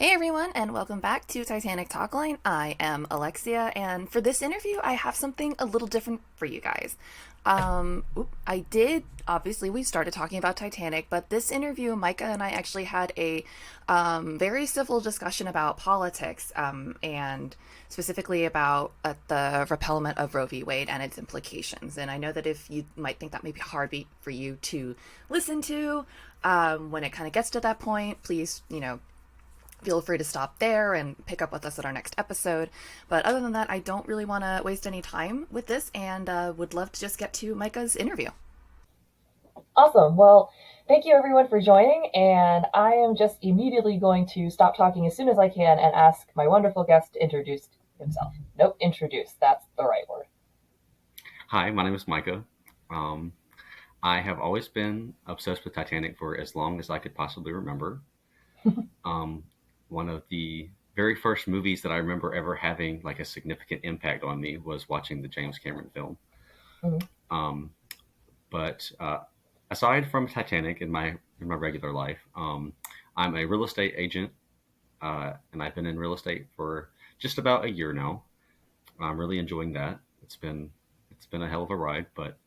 Hey everyone, and welcome back to Titanic Talkline. I am Alexia, and for this interview, I have something a little different for you guys. I did, obviously, we started talking about Titanic, but this interview, Micah and I actually had a very civil discussion about politics and specifically about the repealment of Roe v. Wade and its implications. And I know that if you might think that may be hard for you to listen to when it kind of gets to that point, please, feel free to stop there and pick up with us at our next episode. But other than that, I don't really want to waste any time with this and would love to just get to Micah's interview. Awesome. Well, thank you everyone for joining, and I am just immediately going to stop talking as soon as I can and ask my wonderful guest to introduce himself. Nope, introduce. That's the right word. Hi, my name is Micah. Um, I have always been obsessed with Titanic for as long as I could possibly remember. Um, One of the very first movies that I remember ever having like a significant impact on me was watching the James Cameron film. Mhm. Um, but Aside from Titanic in my regular life, I'm a real estate agent, and I've been in real estate for just about a year now. I'm really enjoying that. It's been a hell of a ride, but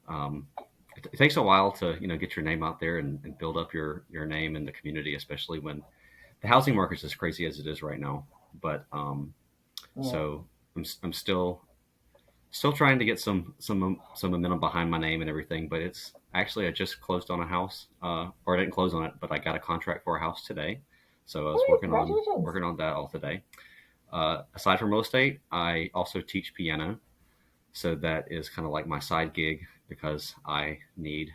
um, it takes a while to get your name out there and build up your name in the community, especially when the housing market's as crazy as it is right now. But Yeah. so I'm still trying to get some momentum behind my name and everything. But it's actually I just closed on a house, or I didn't close on it, but I got a contract for a house today. So I was Hey, congratulations. working on that all today. Aside from real estate, I also teach piano. So that is kind of like my side gig because I need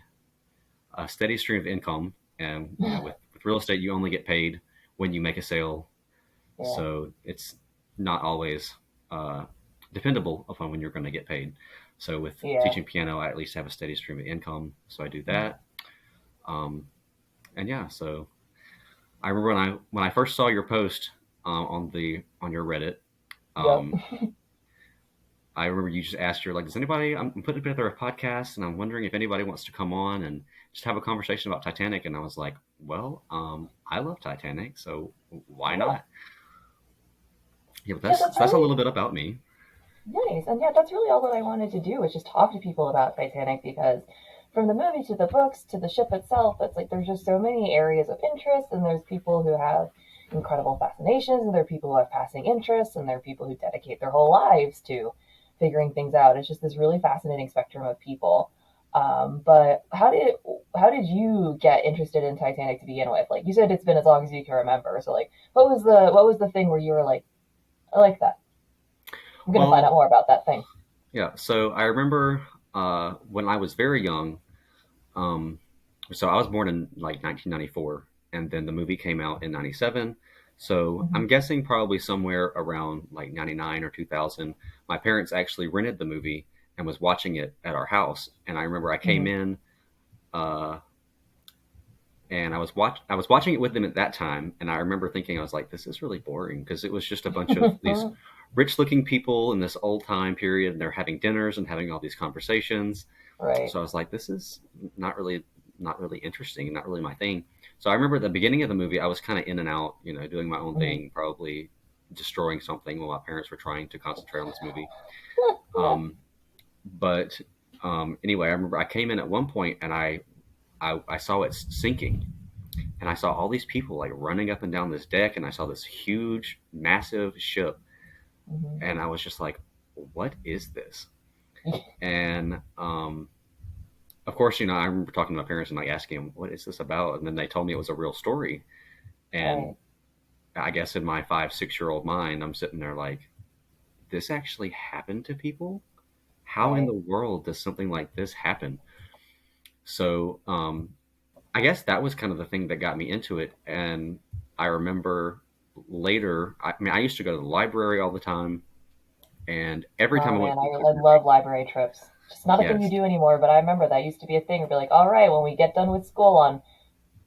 a steady stream of income. And with real estate, you only get paid when you make a sale, Yeah. so it's not always uh, dependable upon when you're going to get paid. So with Yeah. teaching piano, I at least have a steady stream of income, so I do Mhm. that. Um, and yeah, so I remember when I first saw your post on your Reddit. Yep. Um, I remember you just asked, you're like, does anybody, I'm putting together a podcast and I'm wondering if anybody wants to come on and just have a conversation about Titanic. And I was like, well, I love Titanic, so why Yeah. not? Yeah, but Yeah, that's that's a really little bit about me. nice. And yeah, that's really all that I wanted to do was just talk to people about Titanic because from the movie to the books to the ship itself, it's like there's just so many areas of interest, and there's people who have incredible fascinations, and there are people who have passing interests, and there are people who dedicate their whole lives to figuring things out. It's just this really fascinating spectrum of people. But how did you get interested in Titanic to begin with? Like you said, it's been as long as you can remember. So like, what was the thing where you were like, I like that. I'm gonna find out Well, more about that thing. yeah, so I remember when I was very young. Um, so I was born in like 1994, and then the movie came out in 97. So Mhm. I'm guessing probably somewhere around like 99 or 2000. My parents actually rented the movie and was watching it at our house. And I remember I came Mhm. in, uh, and I was watching it with them at that time. And I remember thinking, I was like, this is really boring because it was just a bunch of these rich looking people in this old time period, and they're having dinners and having all these conversations. Right. So I was like, this is not really interesting, not really my thing. So I remember at the beginning of the movie, I was kind of in and out, doing my own Mhm. thing, probably destroying something while my parents were trying to concentrate on this movie. Yeah. Um, but Anyway, I remember I came in at one point and I saw it sinking, and I saw all these people like running up and down this deck, and I saw this huge, massive ship, Mhm. and I was just like, what is this? And of course, I remember talking to my parents and like asking them, "What is this about?" And then they told me it was a real story. Right. And I guess in my 5, 6 year old mind, I'm sitting there like, "This actually happened to people? How in Right. the world does something like this happen?" So I guess that was kind of the thing that got me into it. And I remember later, I mean, I used to go to the library all the time, and every time Oh I went man, to I, the I library, love library trips. Just not a thing you yes. do anymore, but I remember that used to be a thing. We'd be like, all right, when we get done with school on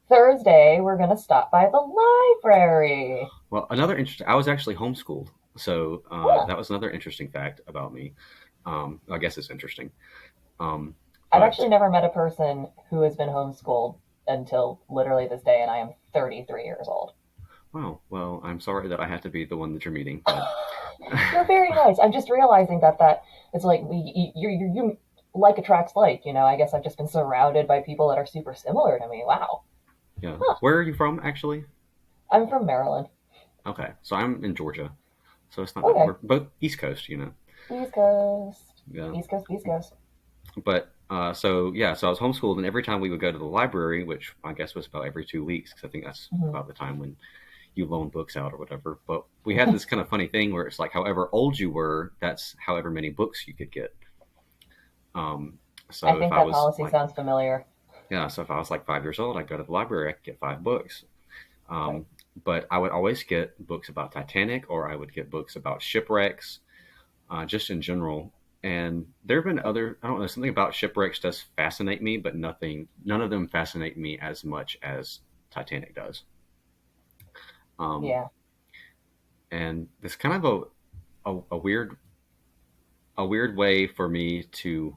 Thursday, we're gonna stop by the library. Well, another interesting, I was actually homeschooled. So Huh. that was another interesting fact about me. I guess it's interesting. Um, I've but actually never met a person who has been homeschooled until literally this day, and I am 33 years old. wow, well, I'm sorry that I had to be the one that you're meeting, but You're very nice. I'm just realizing that it's like you like attracts like. I guess I've just been surrounded by people that are super similar to me. Wow. yeah. Huh. Where are you from, actually? I'm from Maryland. Okay, so I'm in Georgia, so it's not that Okay. we're both East Coast, East Coast. Yeah. East Coast. East Coast. But so yeah, so I was homeschooled, and every time we would go to the library, which I guess was about every 2 weeks, because I think that's Hmm. about the time when you loan books out or whatever. But we had this kind of funny thing where it's like, however old you were, that's however many books you could get. Um, I so if think I that was policy like, sounds familiar. yeah, so if I was like 5 years old, I'd go to the library, I could get 5 books. Right. Um, but I would always get books about Titanic, or I would get books about shipwrecks, just in general. And there have been other, I don't know, something about shipwrecks does fascinate me, but none of them fascinate me as much as Titanic does. Um, Yeah. and it's kind of a weird, a weird way for me to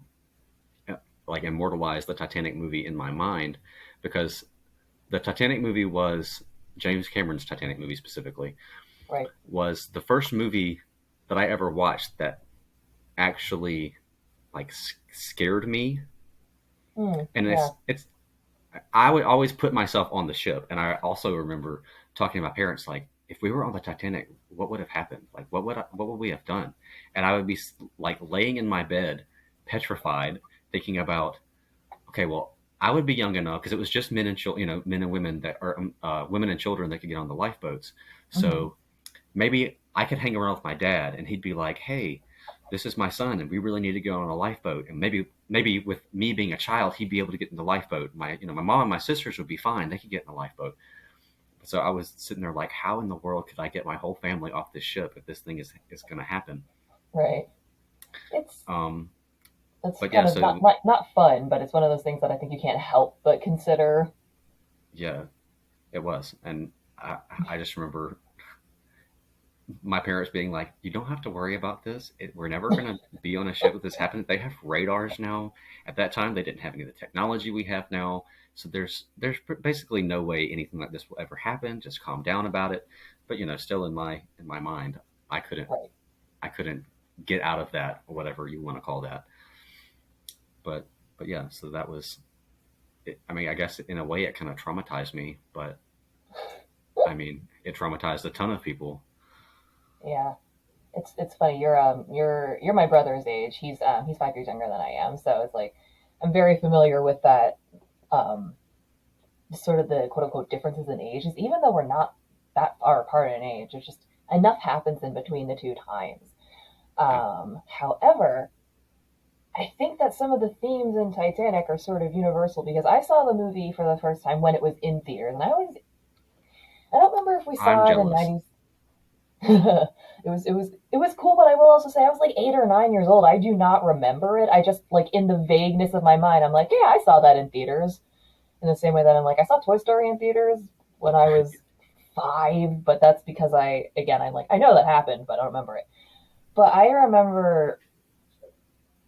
like immortalize the Titanic movie in my mind, because the Titanic movie was James Cameron's Titanic movie specifically Right. was the first movie that I ever watched that actually like scared me. Hmm. And Yeah. it's I would always put myself on the ship, and I also remember talking to my parents like, if we were on the Titanic, what would have happened? Like, what would we have done? And I would be like laying in my bed, petrified, thinking about, okay, well, I would be young enough because it was just men and children, men and women that are women and children that could get on the lifeboats. Hmm. So maybe I could hang around with my dad, and he'd be like, "Hey, this is my son, and we really need to go on a lifeboat." And maybe with me being a child, he'd be able to get in the lifeboat. My mom and my sisters would be fine; they could get in the lifeboat. So I was sitting there like, how in the world could I get my whole family off this ship if this thing is going to happen? Right. It's Um, it's but yeah, kind of not, so not not fun, but it's one of those things that I think you can't help but consider. yeah, it was, and I just remember my parents being like, "You don't have to worry about this. We're never going to be on a ship with this happen." They have radars now. At that time, they didn't have any of the technology we have now. So there's basically no way anything like this will ever happen. Just calm down about it. But still in my mind, I couldn't Right. I couldn't get out of that, or whatever you want to call that. But but yeah, so that was it. I mean, I guess in a way it kind of traumatized me, but I mean, it traumatized a ton of people. Yeah. It's funny. You're my brother's age. He's 5 years younger than I am, so it's like I'm very familiar with that. Um, sort of the quote unquote differences in ages, even though we're not that far apart in age. There's just enough happens in between the two times. Yeah. However, I think that some of the themes in Titanic are sort of universal because I saw the movie for the first time when it was in theaters, and I don't remember if we I'm saw it in jealous. '90s. It was cool, but I will also say I was like 8 or 9 years old. I do not remember it. I just like in the vagueness of my mind, I'm like, yeah, I saw that in theaters. In the same way that I'm like, I saw Toy Story in theaters when I was 5, but that's because I'm like, I know that happened, but I don't remember it. But I remember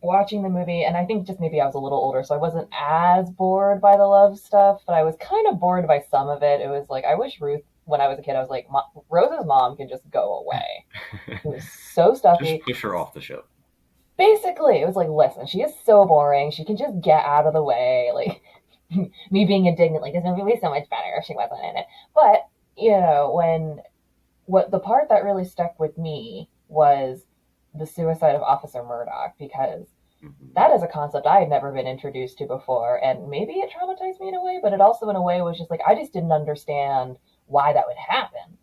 watching the movie, and I think just maybe I was a little older, so I wasn't as bored by the love stuff, but I was kind of bored by some of it. It was like, I wish Ruth, when I was a kid, I was like, Rose's mom can just go away. It was so Just stuffy. push her off the ship. Basically, it was like, listen, she is so boring. She can just get out of the way. Like, me being indignant, like, this movie would be so much better if she wasn't in it. But, what the part that really stuck with me was the suicide of Officer Murdoch, because Hmm. that is a concept I had never been introduced to before, and maybe it traumatized me in a way, but it also in a way was just like I just didn't understand why that would happen.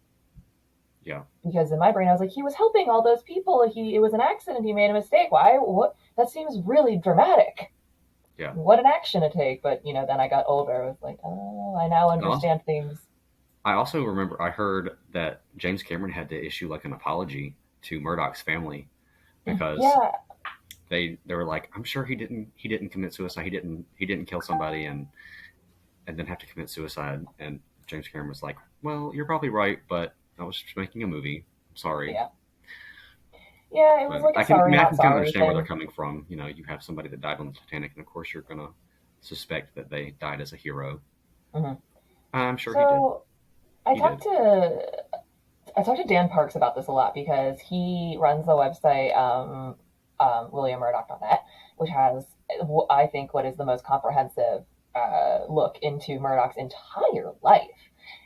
Yeah. Because in my brain I was like, he was helping all those people. It was an accident. He made a mistake. Why? What? That seems really dramatic. Yeah. What an action to take. But then I got older. I was like, oh, I now And also, understand things. I also remember I heard that James Cameron had to issue like an apology to Murdoch's family because Yeah, they were like, I'm sure he didn't commit suicide. He didn't kill somebody and then have to commit suicide. And James Cameron was like, well, you're probably right, but I was just making a movie. Sorry. yeah, yeah. It was But like a I sorry, mean, I not can kind of sorry understand where they're thing. coming from. You have somebody that died on the Titanic, and of course you're gonna suspect that they died as a hero. Hmm. I'm sure he did. So I He talked did. to I talked to Dan Parks about this a lot because he runs the website WilliamMurdoch.net, which has, I think, what is the most comprehensive look into Murdoch's entire life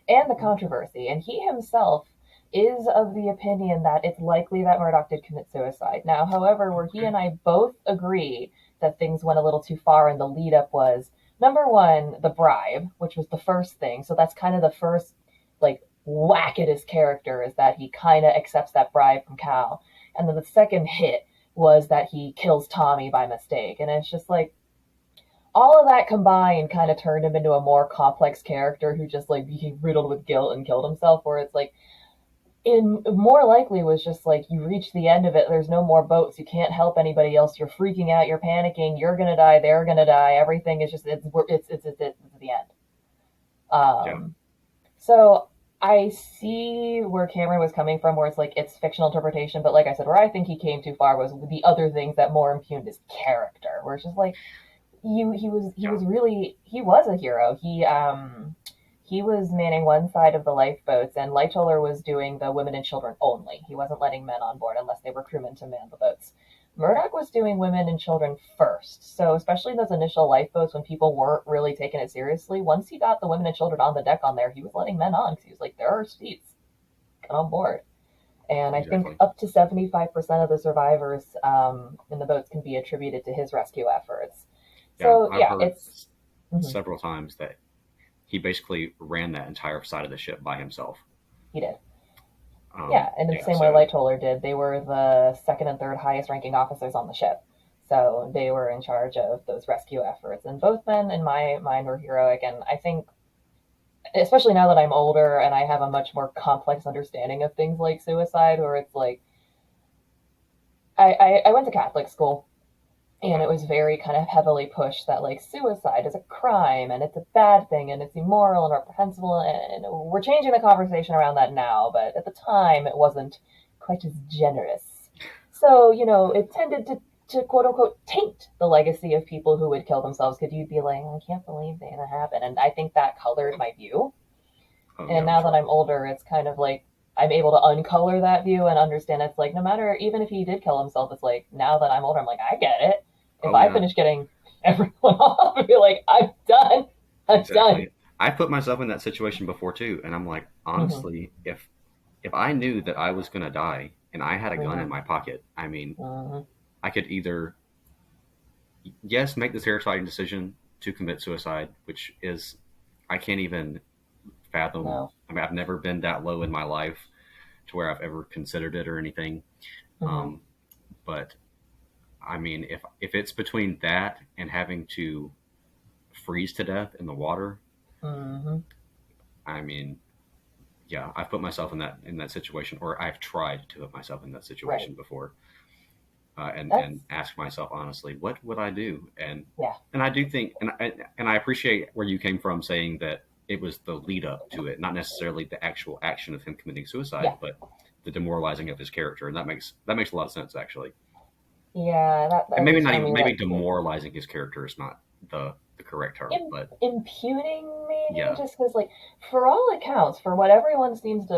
and the controversy. And he himself is of the opinion that it's likely that Murdoch did commit suicide. Now, however, where he and I both agree that things went a little too far and the lead up was number one, the bribe, which was the first thing. So that's kind of the first, like, whack at his character is that he kind of accepts that bribe from Cal. And then the second hit was that he kills Tommy by mistake. And it's just like, all of that combined kind of turned him into a more complex character who just like became riddled with guilt and killed himself. Where it's like, in more likely was just like you reach the end of it. There's no more boats. You can't help anybody else. You're freaking out. You're panicking. You're gonna die. They're gonna die. Everything is just it's the end. Yeah. So I see where Cameron was coming from, where it's like it's fictional interpretation. But like I said, where I think he came too far was the other things that more impugned his character. Where it's just like he was a hero. He was manning one side of the lifeboats, and Lightoller was doing the women and children only. He wasn't letting men on board unless they were crewmen to man the boats. Murdoch was doing women and children first. So especially those initial lifeboats when people weren't really taking it seriously, once he got the women and children on the deck on there, he was letting men on because he was like, there are seats. Get on board. And I think up to 75% of the survivors in the boats can be attributed to his rescue efforts. So I've yeah, heard it's several times that he basically ran that entire side of the ship by himself. He did. Yeah, and in the same way Lightoller did. They were the second and third highest ranking officers on the ship. So they were in charge of those rescue efforts. And both men, in my mind, were heroic. And I think, especially now that I'm older and I have a much more complex understanding of things like suicide, where it's like, I went to Catholic school. And it was very kind of heavily pushed that like suicide is a crime and it's a bad thing and it's immoral and reprehensible. And we're changing the conversation around that now, but at the time it wasn't quite as generous. So, it tended to quote unquote taint the legacy of people who would kill themselves because you'd be like, I can't believe that happened. And I think that colored my view. And now that I'm older, it's kind of like I'm able to uncolor that view and understand it's like no matter, even if he did kill himself, it's like now that I'm older, I'm like, I get it. If I finish getting everyone off, I'd be like, I'm done. I'm done. I put myself in that situation before too, and I'm like, honestly, if I knew that I was going to die and I had a gun in my pocket, I mean, I could either, yes, make the terrifying decision to commit suicide, which is, I can't even fathom. No. I mean, I've never been that low in my life to where I've ever considered it or anything. But I mean, if it's between that and having to freeze to death in the water, I mean, yeah, I've put myself in that situation, or I've tried to put myself in that situation before, and ask myself honestly, what would I do? And I do think, and I appreciate where you came from saying that it was the lead up to it, not necessarily the actual action of him committing suicide, but the demoralizing of his character, and that makes a lot of sense actually. Yeah, and maybe demoralizing his character is not the correct term, but impugning maybe just because like for all accounts, for what everyone seems to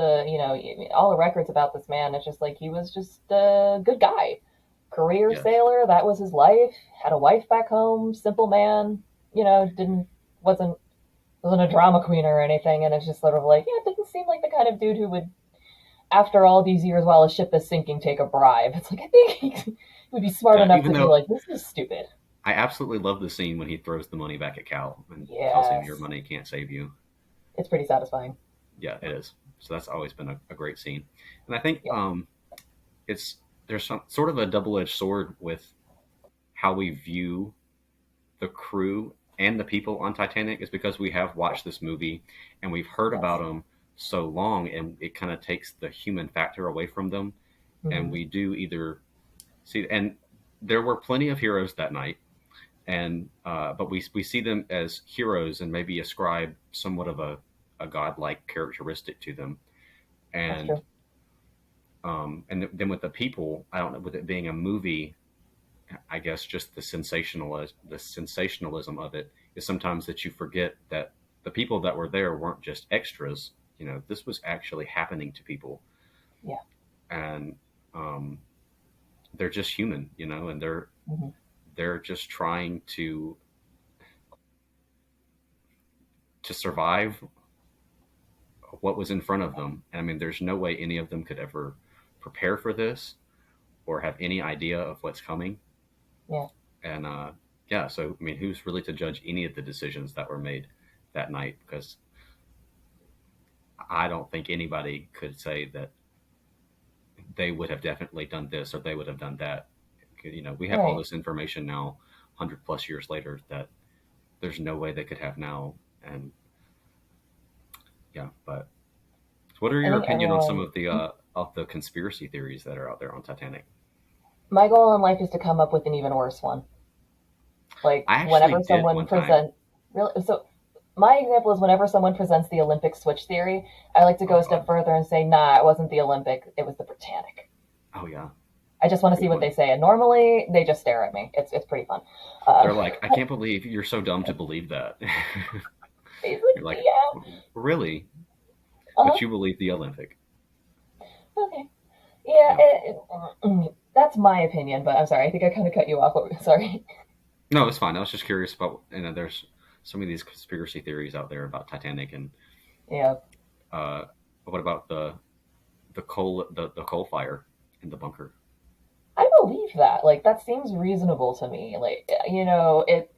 all the records about this man, it's just like he was just a good guy, career sailor. That was his life. Had a wife back home. Simple man. Wasn't a drama queen or anything. And it's just sort of like it didn't seem like the kind of dude who would, after all these years while a ship is sinking, take a bribe. It's like I think he would be smart enough to be like, this is stupid. I absolutely love the scene when he throws the money back at Cal and tells him your money can't save you. It's pretty satisfying. Yeah, it is. So that's always been a great scene. And I think there's some sort of a double-edged sword with how we view the crew and the people on Titanic, is because we have watched this movie and we've heard about them so long, and it kind of takes the human factor away from them. And we do either see, and there were plenty of heroes that night, and but we see them as heroes and maybe ascribe somewhat of a godlike characteristic to them. And and then with the people, I don't know, with it being a movie, I guess just the sensationalism of it is sometimes that you forget that the people that were there weren't just extras. This was actually happening to people. Yeah. and um, they're just human, you know, and Hmm. they're just trying to survive what was in front of them. And I mean, there's no way any of them could ever prepare for this or have any idea of what's coming. Yeah. And yeah, so I mean, who's really to judge any of the decisions that were made that night? Because I don't think anybody could say that they would have definitely done this or they would have done that. You know, we have all Right. this information now, 100 plus years later, that there's no way they could have now. And yeah, but what are I your think opinion on some everyone. of the conspiracy theories that are out there on Titanic? My goal in life is to come up with an even worse one. Like I actually whenever did someone one time. present, really. So my example is whenever someone presents the Olympic switch theory, I like to Oh go a step God. further and say, nah, it wasn't the Olympic, it was the Britannic. Oh yeah. I just want to see Good what they one. say, and normally they just stare at me. It's pretty fun. Uh, They're like, I can't believe you're so dumb to believe that. he's like, You're like, yeah, really? uh But you believe the Olympic? okay, yeah. Yeah. That's my opinion, but I'm sorry. I think I kind of cut you off. Sorry. No, it's fine. I was just curious about, you know, there's some of these conspiracy theories out there about Titanic and Yeah, uh, what about the coal fire in the bunker? I believe that. Like that seems reasonable to me. Like it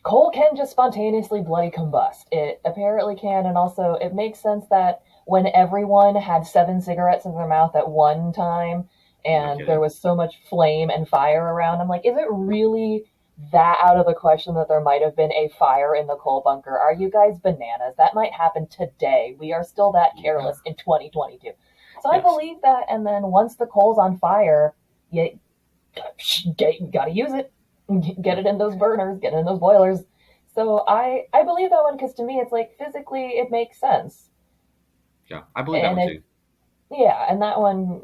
coal can just spontaneously bloody combust. It apparently can, and also it makes sense that when everyone had 7 cigarettes in their mouth at one time No and there kidding. was so much flame and fire around, I'm like, is it really that out of the question that there might have been a fire in the coal bunker? Are you guys bananas? That might happen today. We are still that Yeah. careless in 2022. So I Yes. believe that, and then once the coal's on fire, you gotta use it. Get Yeah. it in those burners, get it in those boilers. So I believe that one because to me it's like physically it makes sense, Yeah. I believe that and one it too. yeah, and that one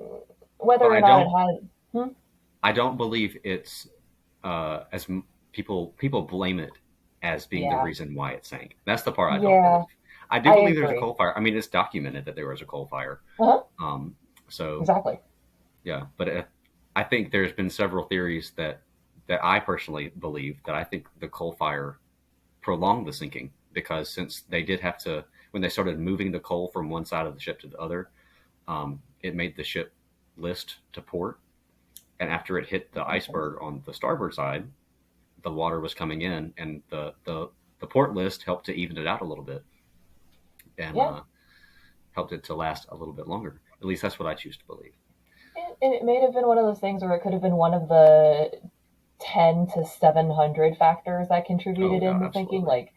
whether But or not it has. Hmm? I don't believe it's as people blame it as being the Yeah, reason why it sank. That's the part I don't yeah, believe. I do I believe there's a agree. coal fire. I mean, it's documented that there was a coal fire. Uh-huh. Um, so Exactly. yeah, but I think there's been several theories that I personally believe that I think the coal fire prolonged the sinking because since they did have to when they started moving the coal from one side of the ship to the other, it made the ship list to port, and after it hit the That makes sense. iceberg on the starboard side, the water was coming in, and the port list helped to even it out a little bit and Yeah, helped it to last a little bit longer. At least that's what I choose to believe. it may have been one of those things where it could have been one of the 10 to 700 factors that Oh contributed in yeah, the thinking. absolutely. Like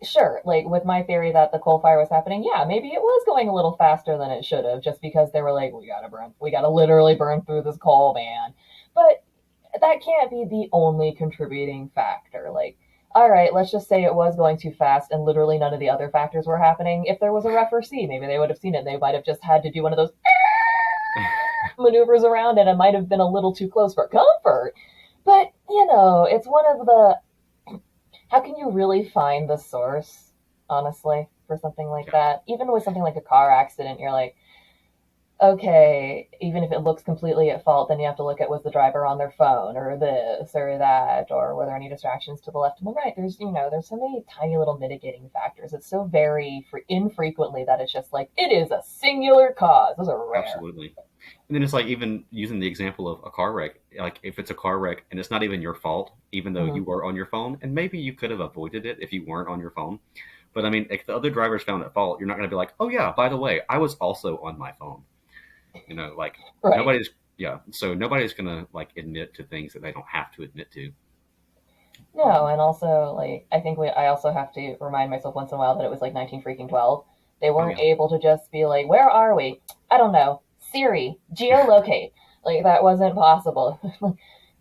sure, like with my theory that the coal fire was happening, yeah, maybe it was going a little faster than it should have, just because they were like, we gotta literally burn through this coal, man. But that can't be the only contributing factor. Like, all right, let's just say it was going too fast and literally none of the other factors were happening. If there was a ref or C, maybe they would have seen it. They might have just had to do one of those maneuvers around it and might have been a little too close for comfort. But, it's one of the how can you really find the source, honestly, for something like Yeah, that? Even with something like a car accident, you're like, okay, even if it looks completely at fault, then you have to look at was the driver on their phone or this or that, or were there any distractions to the left and the right? There's so many tiny little mitigating factors. It's so very infrequently that it's just like, it is a singular cause. Those are rare. absolutely. And then it's like even using the example of a car wreck, like if it's a car wreck and it's not even your fault, even though Mm-hmm. you were on your phone, and maybe you could have avoided it if you weren't on your phone. But I mean, if the other driver's found at fault, you're not going to be like, oh yeah, by the way, I was also on my phone. You know, like Right. nobody's, yeah. So nobody's going to like admit to things that they don't have to admit to. No, and also like I think I also have to remind myself once in a while that it was like 19 freaking 12. They Oh weren't yeah, able to just be like, "Where are we?" I don't know. Siri, geolocate. Like that wasn't possible.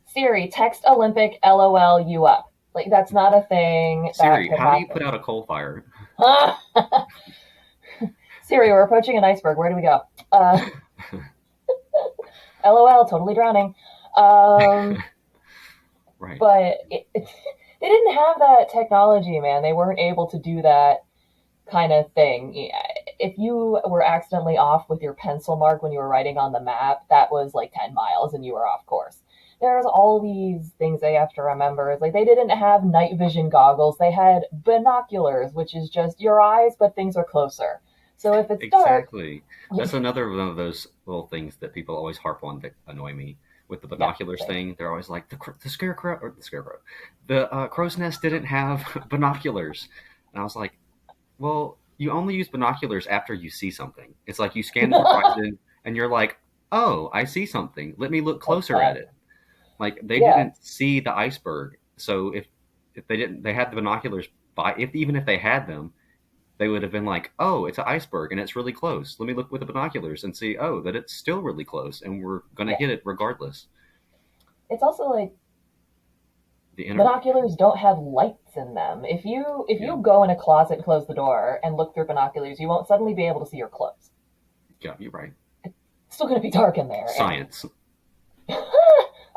Siri, text Olympic LOL you up. Like that's not a thing that Siri, could how do you put happen. out a coal fire? Siri, we're approaching an iceberg. Where do we go? LOL, totally drowning. Um, Right. but they didn't have that technology, man. They weren't able to do that kind of thing. Yeah, if you were accidentally off with your pencil mark when you were writing on the map, that was like 10 miles and you were off course. There's all these things they have to remember. It's like they didn't have night vision goggles, they had binoculars, which is just your eyes, but things are closer. So if it's dark, Exactly. That's another one of those little things that people always harp on that annoy me with the yeah, binoculars same. thing. They're always like the scarecrow or the scarecrow, the crow's nest didn't have binoculars, and I was like, well, you only use binoculars after you see something. It's like you scan the horizon and you're like, oh, I see something. Let me look What's closer at that? it. Like they Yeah, didn't see the iceberg, so if they didn't, they had the binoculars by. If even if they had them, they would have been like, oh, it's an iceberg and it's really close. Let me look with the binoculars and see, oh, that it's still really close and we're going to yeah. hit it regardless. It's also like The inner, binoculars don't have lights in them. If you yeah, go in a closet and close the door and look through binoculars, you won't suddenly be able to see your clothes. yeah, you're right. It's still going to be dark in there. And Science.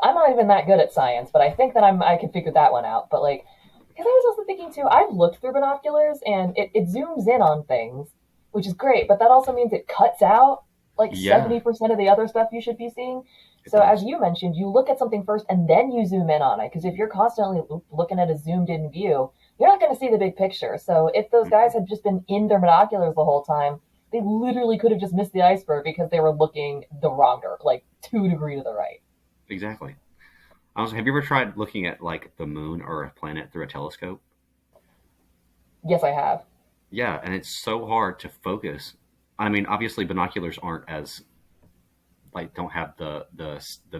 I'm not even that good at science, but I think that I can figure that one out. But like, because I was also thinking too, I've looked through binoculars and it zooms in on things, which is great, but that also means it cuts out like Yeah, 70% of the other stuff you should be seeing. it So as does. you mentioned, you look at something first and then you zoom in on it. Because if you're constantly looking at a zoomed in view, you're not going to see the big picture. So if those guys Mhm. had just been in their binoculars the whole time, they literally could have just missed the iceberg because they were looking the wrong, like 2 degrees to the right. Exactly. Also, have you ever tried looking at like the moon or a planet through a telescope? Yes, I have. Yeah, and it's so hard to focus. I mean, obviously binoculars aren't as like don't have the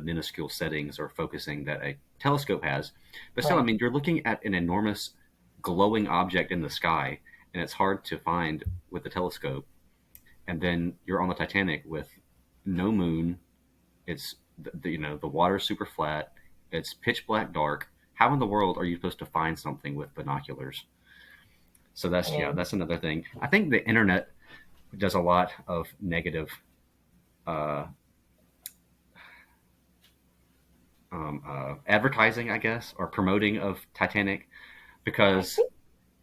minuscule settings or focusing that a telescope has. But still, I Right. mean, you're looking at an enormous glowing object in the sky, and it's hard to find with the telescope. And then you're on the Titanic with no moon. It's the water's super flat. It's pitch black dark. How in the world are you supposed to find something with binoculars? So I that's mean, that's another thing. I think the internet does a lot of negative uh, advertising, I guess, or promoting of Titanic I because think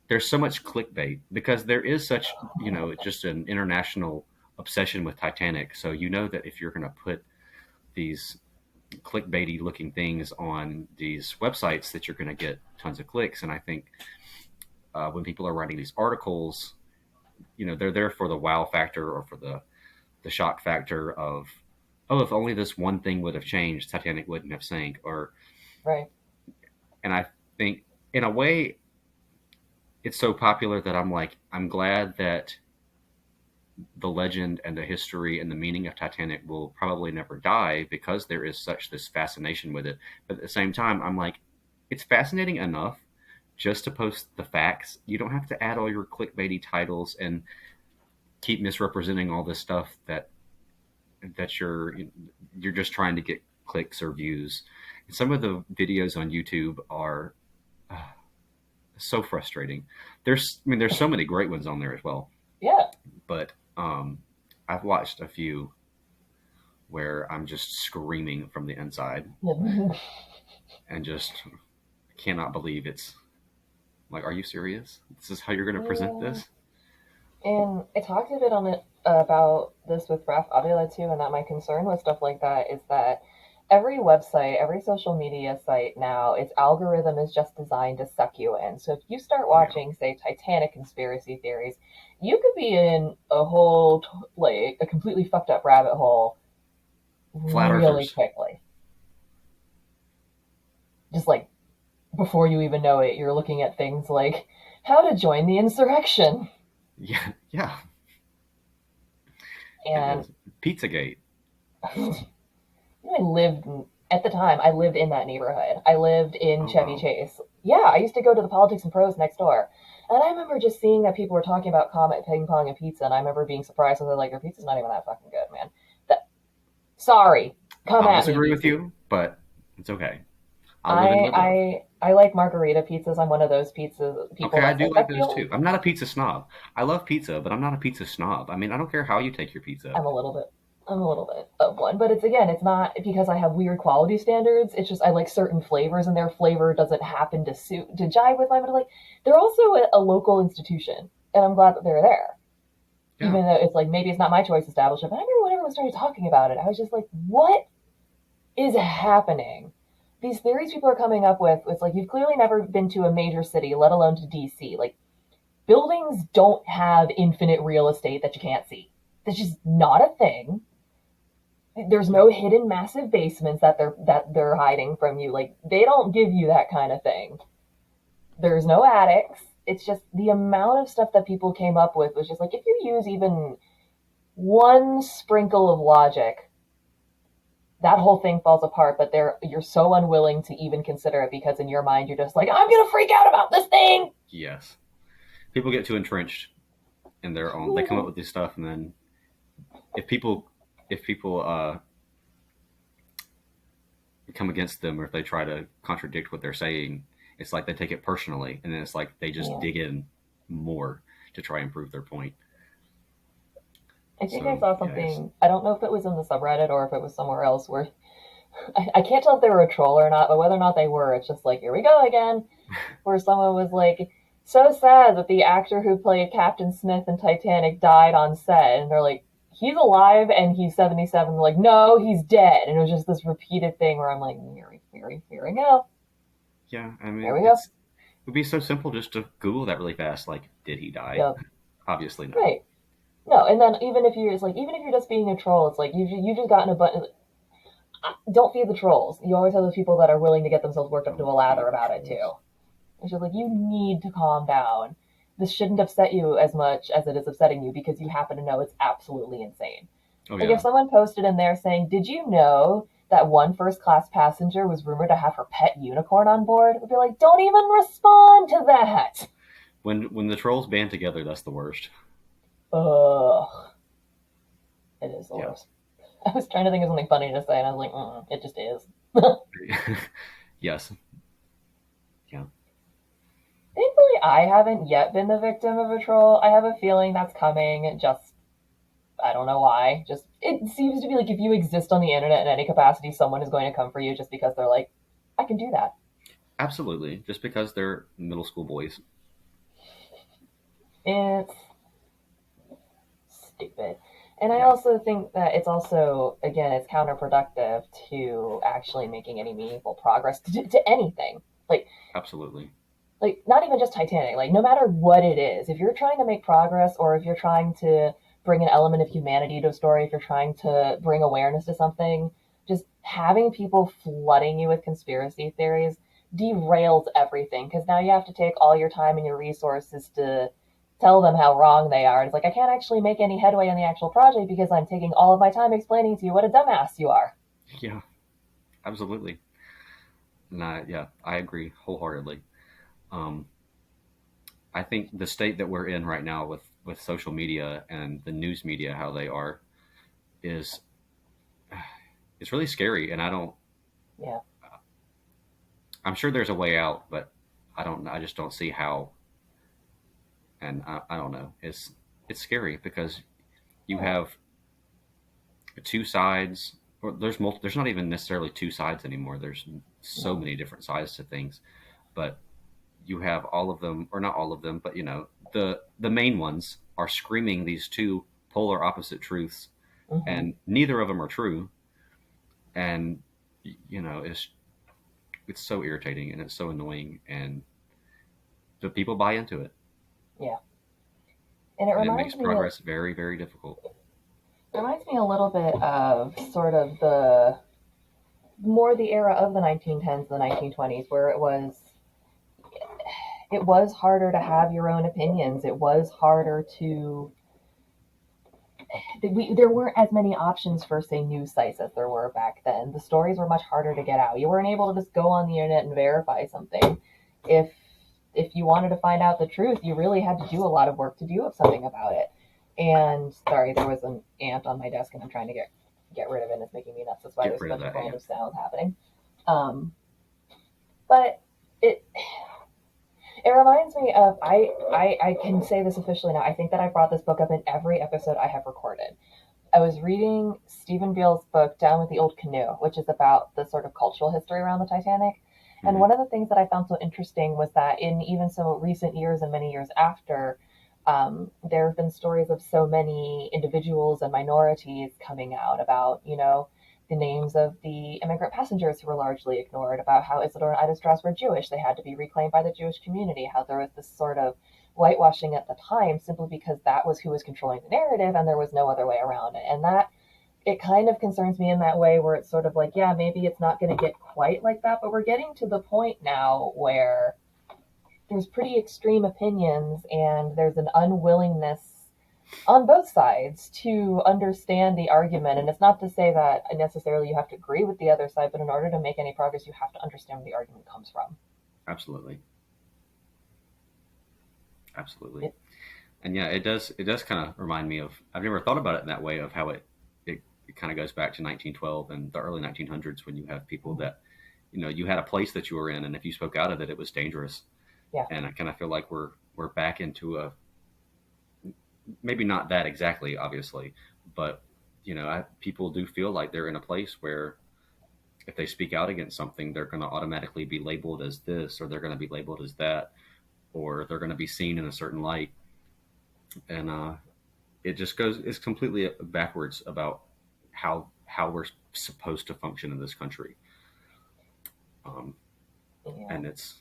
there's so much clickbait. Because there is such, just an international obsession with Titanic. So you know that if you're going to put these clickbaity looking things on these websites, that you're going to get tons of clicks. And I think when people are writing these articles, they're there for the wow factor or for the shock factor of, oh, if only this one thing would have changed, Titanic wouldn't have sank. Or right. and I think in a way it's so popular that I'm like, I'm glad that the legend and the history and the meaning of Titanic will probably never die because there is such this fascination with it. But at the same time, I'm like, it's fascinating enough just to post the facts. You don't have to add all your clickbaity titles and keep misrepresenting all this stuff that you're just trying to get clicks or views. And some of the videos on YouTube are uh, so frustrating. There's so many great ones on there as well, Yeah. but I've watched a few where I'm just screaming from the inside and just cannot believe it's like, are you serious? This is how you're going to present Yeah. this? And I talked a bit on it about this with Raf Avila too, and that my concern with stuff like that is that every website, every social media site now, its algorithm is just designed to suck you in. So if you start Yeah, watching, say, Titanic conspiracy theories, you could be in a whole, like, a completely fucked up rabbit hole flat really earthers. quickly. Just like before you even know it, you're looking at things like how to join the insurrection. Yeah, yeah, it And is. Pizzagate. I lived at the time. I lived in that neighborhood. I lived in Oh Chevy wow. Chase. Yeah, I used to go to the Politics and Pros next door, and I remember just seeing that people were talking about Comet, ping pong, and pizza, and I remember being surprised. I was like, "Your pizza's not even that fucking good, man." That, sorry, come I'll at me, disagree with BC. you, but it's okay. I'll live and I let live. I I like margarita pizzas. I'm one of those pizza people Okay, I that's do like like that's the those only. too. I'm not a pizza snob. I love pizza, but I'm not a pizza snob. I mean, I don't care how you take your pizza. I'm a little bit. I'm a little bit of one, but it's again, it's not because I have weird quality standards. It's just I like certain flavors, and their flavor doesn't happen to jive with mine. But like, they're also a local institution, and I'm glad that they're there. Yeah. even though it's like, maybe it's not my choice to establish it. But I remember when everyone started talking about it, I was just like, what is happening? These theories people are coming up with, it's like, you've clearly never been to a major city, let alone to DC. Like, buildings don't have infinite real estate that you can't see. That's just not a thing. There's no hidden massive basements that they're hiding from you. Like, they don't give you that kind of thing. There's no attics. It's just the amount of stuff that people came up with was just like, if you use even one sprinkle of logic, that whole thing falls apart. But you're so unwilling to even consider it because in your mind you're just like, I'm gonna freak out about this thing. Yes. People get too entrenched in their own. They come up with this stuff, and then if people come against them, or if they try to contradict what they're saying, it's like they take it personally, and then it's like they just dig in more to try and prove their point. I think I saw something. Yes. I don't know if it was in the subreddit or if it was somewhere else where I can't tell if they were a troll or not, but whether or not they were, it's just like, here we go again. Where someone was like, so sad that the actor who played Captain Smith in Titanic died on set. And they're like, he's alive and he's 77. They're like, no, he's dead. And it was just this repeated thing where I'm like, here we go. Yeah, I mean, There we go. it would be so simple just to Google that really fast. Like, did he die? Yep. Obviously not. Right. No, and then even if you're just being a troll, it's like you just gotten a button. Don't feed the trolls. You always have those people that are willing to get themselves worked up to a lather about it too. It's just like, you need to calm down. This shouldn't upset you as much as it is upsetting you because you happen to know it's absolutely insane. Oh, Like, yeah. if someone posted in there saying, did you know that one first class passenger was rumored to have her pet unicorn on board? It would be like, don't even respond to that. When the trolls band together, that's the worst. Ugh. It is the Yeah. worst. I was trying to think of something funny to say, and I was like, it just is. Yes. Yeah. Thankfully, I haven't yet been the victim of a troll. I have a feeling that's coming. Just, I don't know why. Just, it seems to be like, if you exist on the internet in any capacity, someone is going to come for you just because they're like, I can do that. Absolutely. Just because they're middle school boys. It's stupid. And I also think that it's also, again, it's counterproductive to actually making any meaningful progress to anything. Absolutely. Like, not even just Titanic, like, no matter what it is, if you're trying to make progress or if you're trying to bring an element of humanity to a story, if you're trying to bring awareness to something, just having people flooding you with conspiracy theories derails everything because now you have to take all your time and your resources to tell them how wrong they are. It's like, I can't actually make any headway on the actual project because I'm taking all of my time explaining to you what a dumbass you are. Yeah. Absolutely. And I agree wholeheartedly. Um, I think the state that we're in right now with social media and the news media, how they are, is it's really scary. And Yeah. I'm sure there's a way out, but I just don't see how. And I don't know. It's scary because you have two sides, or there's not even necessarily two sides anymore. There's so many different sides to things, but you have all of them, or not all of them, but the main ones are screaming these two polar opposite truths, Mm-hmm. and neither of them are true. And it's so irritating and it's so annoying, and the people buy into it, Yeah. And it and it reminds makes me progress very, very difficult. reminds me a little bit of sort of the era of the 1910s, the 1920s, where it was harder to have your own opinions. It was harder to there weren't as many options for, say, news sites as there were back then. The stories were much harder to get out. You weren't able to just go on the internet and verify something. If you wanted to find out the truth, you really had to do a lot of work to do something about it. And sorry, there was an ant on my desk, and I'm trying to get rid of it. And it's making me nuts. That's why there's a bunch of random sounds happening. But it reminds me of I can say this officially now. I think that I brought this book up in every episode I have recorded. I was reading Stephen Beale's book Down with the Old Canoe, which is about the sort of cultural history around the Titanic. And one of the things that I found so interesting was that in even so recent years and many years after, There have been stories of so many individuals and minorities coming out about, the names of the immigrant passengers who were largely ignored, about how Isidore and Ida Strauss were Jewish. They had to be reclaimed by the Jewish community, how there was this sort of whitewashing at the time simply because that was who was controlling the narrative and there was no other way around it. And that, it kind of concerns me in that way where it's sort of like, yeah, maybe it's not going to get quite like that, but we're getting to the point now where there's pretty extreme opinions and there's an unwillingness on both sides to understand the argument. And it's not to say that necessarily you have to agree with the other side, but in order to make any progress, you have to understand where the argument comes from. Absolutely. Absolutely. It, And yeah, it does kind of remind me of, I've never thought about it in that way, of how it kind of goes back to 1912 and the early 1900s, when you have people that, you had a place that you were in, and if you spoke out of it, it was dangerous. yeah. And I kind of feel like we're back into a, maybe not that exactly, obviously, but people do feel like they're in a place where if they speak out against something, they're going to automatically be labeled as this, or they're going to be labeled as that, or they're going to be seen in a certain light. And it just it's completely backwards about how we're supposed to function in this country. Um, Yeah. and it's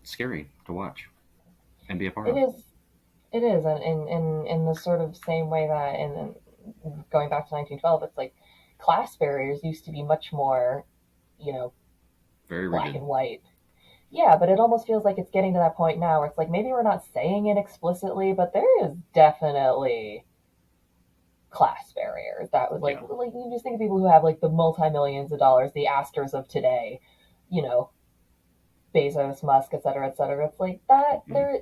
scary to watch and be a part It of. is. It is, and in the sort of same way that, in going back to 1912, it's like class barriers used to be much more, you know, Very black rigid. and white. Yeah, but it almost feels like it's getting to that point now where it's like maybe we're not saying it explicitly, but there is definitely class barriers. That was Yeah. like you just think of people who have like the multi-millions of dollars, the Astors of today, you know, Bezos, Musk, et cetera, et cetera. It's like that. Mm, There,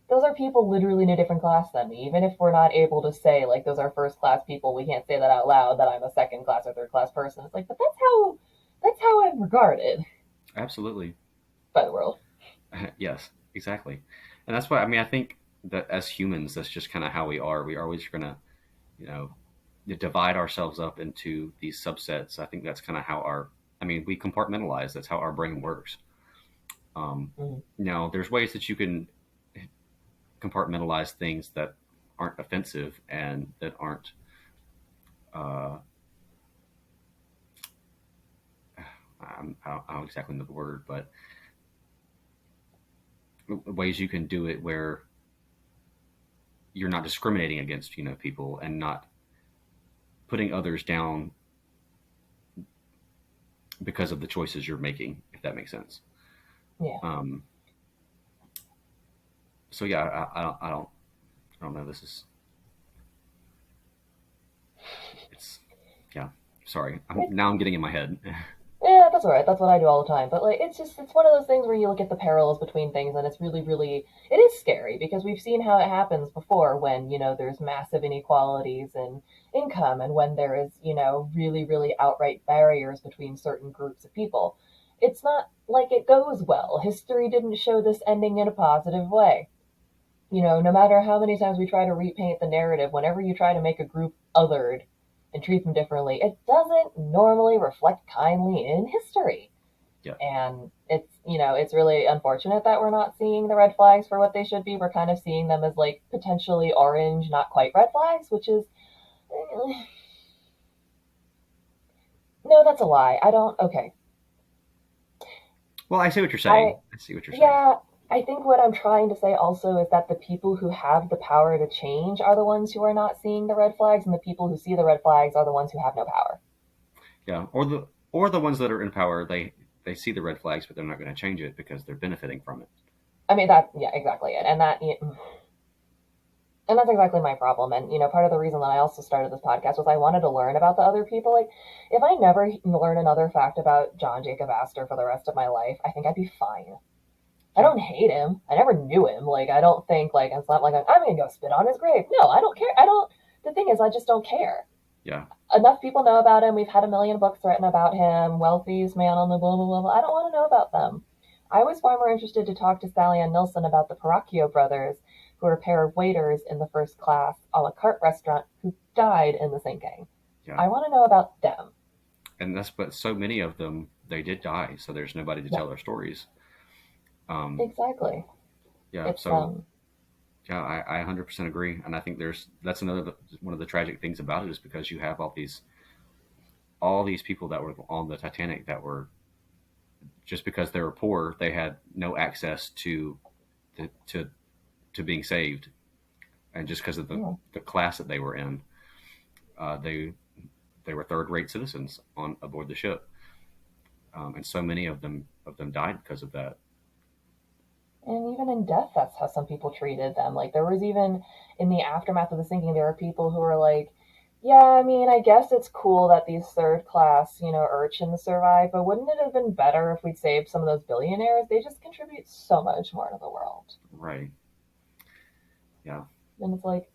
those are people literally in a different class than me. Even if we're not able to say like those are first class people, we can't say that out loud that I'm a second class or third class person. It's like, but that's how I'm regarded absolutely. by the world. Yes, exactly. And that's why, I mean, I think that as humans, that's just kind of how we are. We are always going to, you know, divide ourselves up into these subsets. I think that's kind of how I mean, we compartmentalize. That's how our brain works. Mm. Now, there's ways that you can compartmentalize things that aren't offensive and that aren't, uh, I don't exactly know the word, but ways you can do it where you're not discriminating against, people, and not putting others down because of the choices you're making, if that makes sense. Yeah. Um, so yeah, I don't know. It's, yeah. Sorry, I'm getting in my head. Yeah, that's all right. That's what I do all the time. But like, it's one of those things where you look at the parallels between things, and it's really, really, it is scary because we've seen how it happens before when there's massive inequalities in income, and when there is really, really outright barriers between certain groups of people. It's not like it goes well. History didn't show this ending in a positive way. No matter how many times we try to repaint the narrative, whenever you try to make a group othered and treat them differently, it doesn't normally reflect kindly in history. Yeah, And it's really unfortunate that we're not seeing the red flags for what they should be. We're kind of seeing them as like potentially orange, not quite red flags, which is no, that's a lie. I don't. Okay, well, I see what you're I saying. I see what you're saying. yeah. I think what I'm trying to say also is that the people who have the power to change are the ones who are not seeing the red flags, and the people who see the red flags are the ones who have no power. Yeah, or the ones that are in power, they see the red flags, but they're not going to change it because they're benefiting from it. I mean, that, yeah, exactly it. And that's exactly my problem. And, part of the reason that I also started this podcast was I wanted to learn about the other people. Like, if I never learn another fact about John Jacob Astor for the rest of my life, I think I'd be fine. I Yeah, don't hate him. I never knew him. Like, I don't think, like, it's not like I'm going to go spit on his grave. No, I don't care. The thing is, I just don't care. yeah, Enough people know about him. We've had a million books written about him. Wealthiest man on the blah, blah, blah, blah. I don't want to know about them. I was far more interested to talk to Sally Ann Nilsson about the Paracchio brothers, who were a pair of waiters in the first class a la carte restaurant who died in the sinking. yeah. I want to know about them. And that's, but so many of them, they did die, so there's nobody to Yeah, tell their stories. Um, exactly. yeah, It's so Yeah, I 100% agree, and I think that's another one of the tragic things about it is because you have all these people that were on the Titanic that were just because they were poor, they had no access to to being saved, and just because of Yeah. the class that they were in, they were third rate citizens on aboard the ship, and so many of them died because of that. And even in death, that's how some people treated them. Like, there was even, in the aftermath of the sinking, there were people who were like, yeah, I mean, I guess it's cool that these third class, urchins survive, but wouldn't it have been better if we'd saved some of those billionaires? They just contribute so much more to the world. Right? Yeah. And it's like,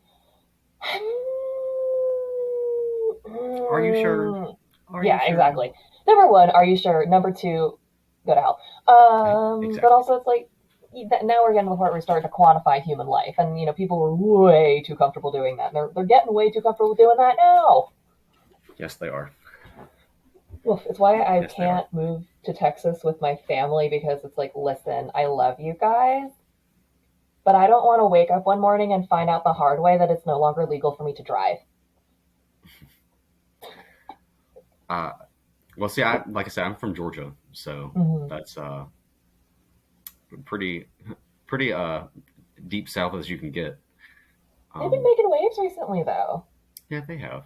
Are you sure? Are you yeah, sure? exactly. Number one, are you sure? Number two, go to hell. But Exactly. also, it's like now we're getting to the point where we're starting to quantify human life, and people were way too comfortable doing that. And they're getting way too comfortable doing that now. Yes, they are. Oof, it's why I Yes, they are. can't move to Texas with my family because it's like, listen, I love you guys, but I don't want to wake up one morning and find out the hard way that it's no longer legal for me to drive. Uh, well, see, like I said, I'm from Georgia, so Mm-hmm. that's pretty pretty deep south as you can get. They've been Um, making waves recently, though. yeah, they have,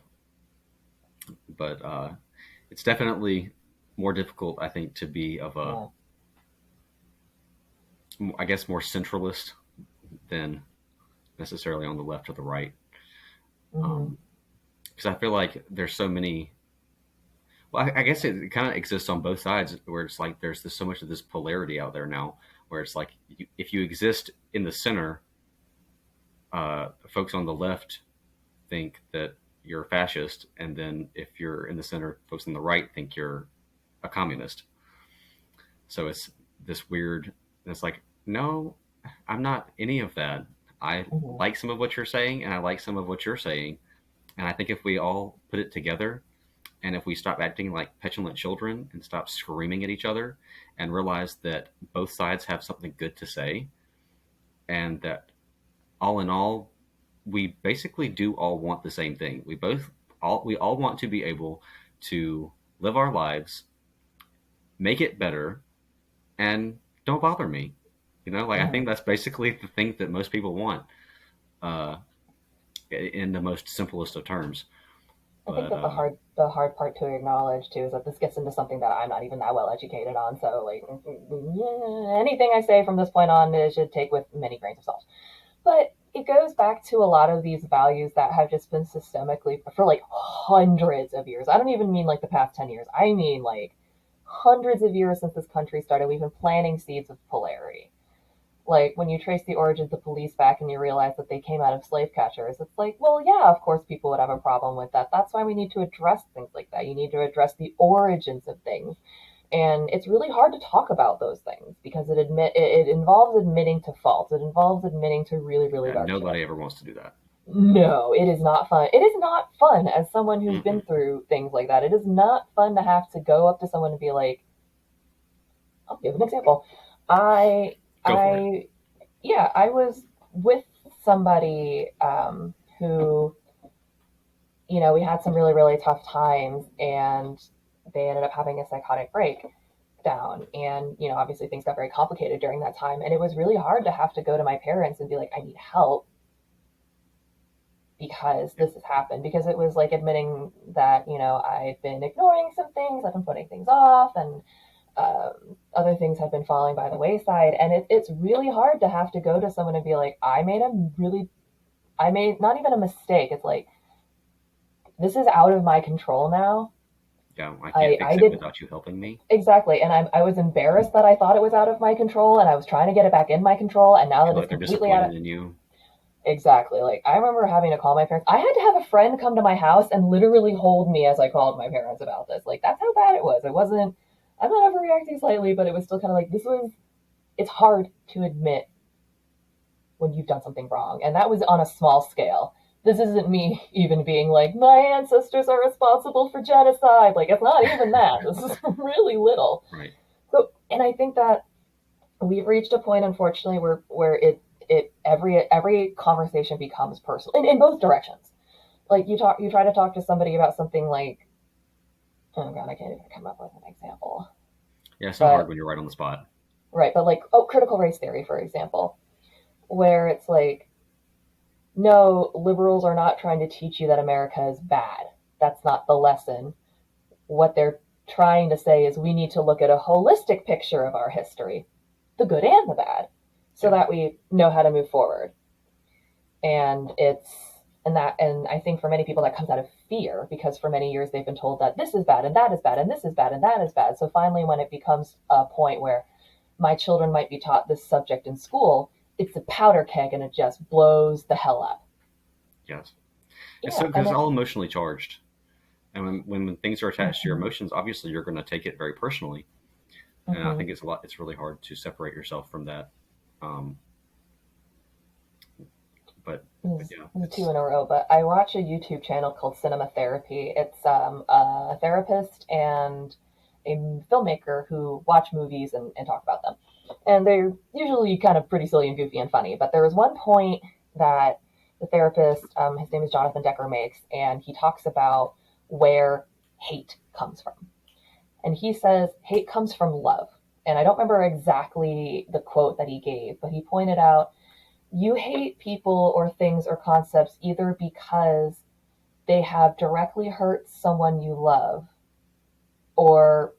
but it's definitely more difficult, I think, to be of a, Yeah. I guess, more centralist than necessarily on the left or the right. Mm-hmm. Because I feel like there's so many. Well, I guess it kind of exists on both sides, where it's like there's so much of this polarity out there now, where it's like if you exist in the center, folks on the left think that you're a fascist, and then if you're in the center, folks on the right think you're a communist. So it's this weird. It's like, no, I'm not any of that. I Mm-hmm. like some of what you're saying, and I like some of what you're saying, and I think if we all put it together, and if we stop acting like petulant children and stop screaming at each other, and realize that both sides have something good to say, and that all in all, we basically do all want the same thing. We all want to be able to live our lives, make it better, and don't bother me. Like I Mm-hmm. think that's basically the thing that most people want, uh, in the most simplest of terms. I think But that the hard part to acknowledge too is that this gets into something that I'm not even that well educated on. So like, anything I say from this point on it should take with many grains of salt. But it goes back to a lot of these values that have just been systemically for like hundreds of years. I don't even mean like the past 10 years. I mean like hundreds of years since this country started. We've been planting seeds of polarity. Like when you trace the origins of police back and you realize that they came out of slave catchers, it's like, well, yeah, of course people would have a problem with that. That's why we need to address things like that. You need to address the origins of things. And it's really hard to talk about those things because it involves admitting to fault. It involves admitting to really, really yeah, dark shit. nobody ever wants to do that. No, it is not fun. It is not fun as someone who's been Mm-mm. through things like that. It is not fun to have to go up to someone and be like, I'll give an example. I Go for it. I yeah, I was with somebody who, we had some really, really tough times, and they ended up having a psychotic breakdown. And, obviously things got very complicated during that time. And it was really hard to have to go to my parents and be like, I need help because this has happened. Because it was like admitting that, I've been ignoring some things, I've been putting things off, and other things have been falling by the wayside. And it's really hard to have to go to someone and be like, I made not even a mistake. It's like, this is out of my control now. Yeah, I can't I fix it did without you helping me. exactly. And I was embarrassed that I thought it was out of my control and I was trying to get it back in my control. And now Feel that it's like they're completely out of, disappointed in you. exactly. Like, I remember having to call my parents. I had to have a friend come to my house and literally hold me as I called my parents about this. Like, that's how bad it was. It wasn't, I'm not overreacting slightly, but it was still kind of like, it's hard to admit when you've done something wrong. And that was on a small scale. This isn't me even being like, my ancestors are responsible for genocide. Like, it's not even that. This is really little. Right. So, and I think that we've reached a point, unfortunately, where every conversation becomes personal in both directions. Like you try to talk to somebody about something like, oh god, I can't even come up with an example. Yeah, it's so hard But when you're right on the spot. right, but like, oh, critical race theory, for example, where it's like, no, liberals are not trying to teach you that America is bad. That's not the lesson. What they're trying to say is we need to look at a holistic picture of our history, the good and the bad, so Yeah. that we know how to move forward. And and I think for many people that comes out of fear, because for many years they've been told that this is bad and that is bad and this is bad and that is bad. So finally, when it becomes a point where my children might be taught this subject in school, it's a powder keg and it just blows the hell up. Yes. It's so Yeah, because and it's then all emotionally charged. And when things are attached to your emotions, obviously you're going to take it very personally. And I mm-hmm. think it's really hard to separate yourself from that. Um, but yeah, This is it's two in a row, but I watch a YouTube channel called Cinema Therapy. It's a therapist and a filmmaker who watch movies and talk about them. And they're usually kind of pretty silly and goofy and funny. But there was one point that the therapist, his name is Jonathan Decker, makes, and he talks about where hate comes from. And he says hate comes from love. And I don't remember exactly the quote that he gave, but he pointed out you hate people or things or concepts either because they have directly hurt someone you love, or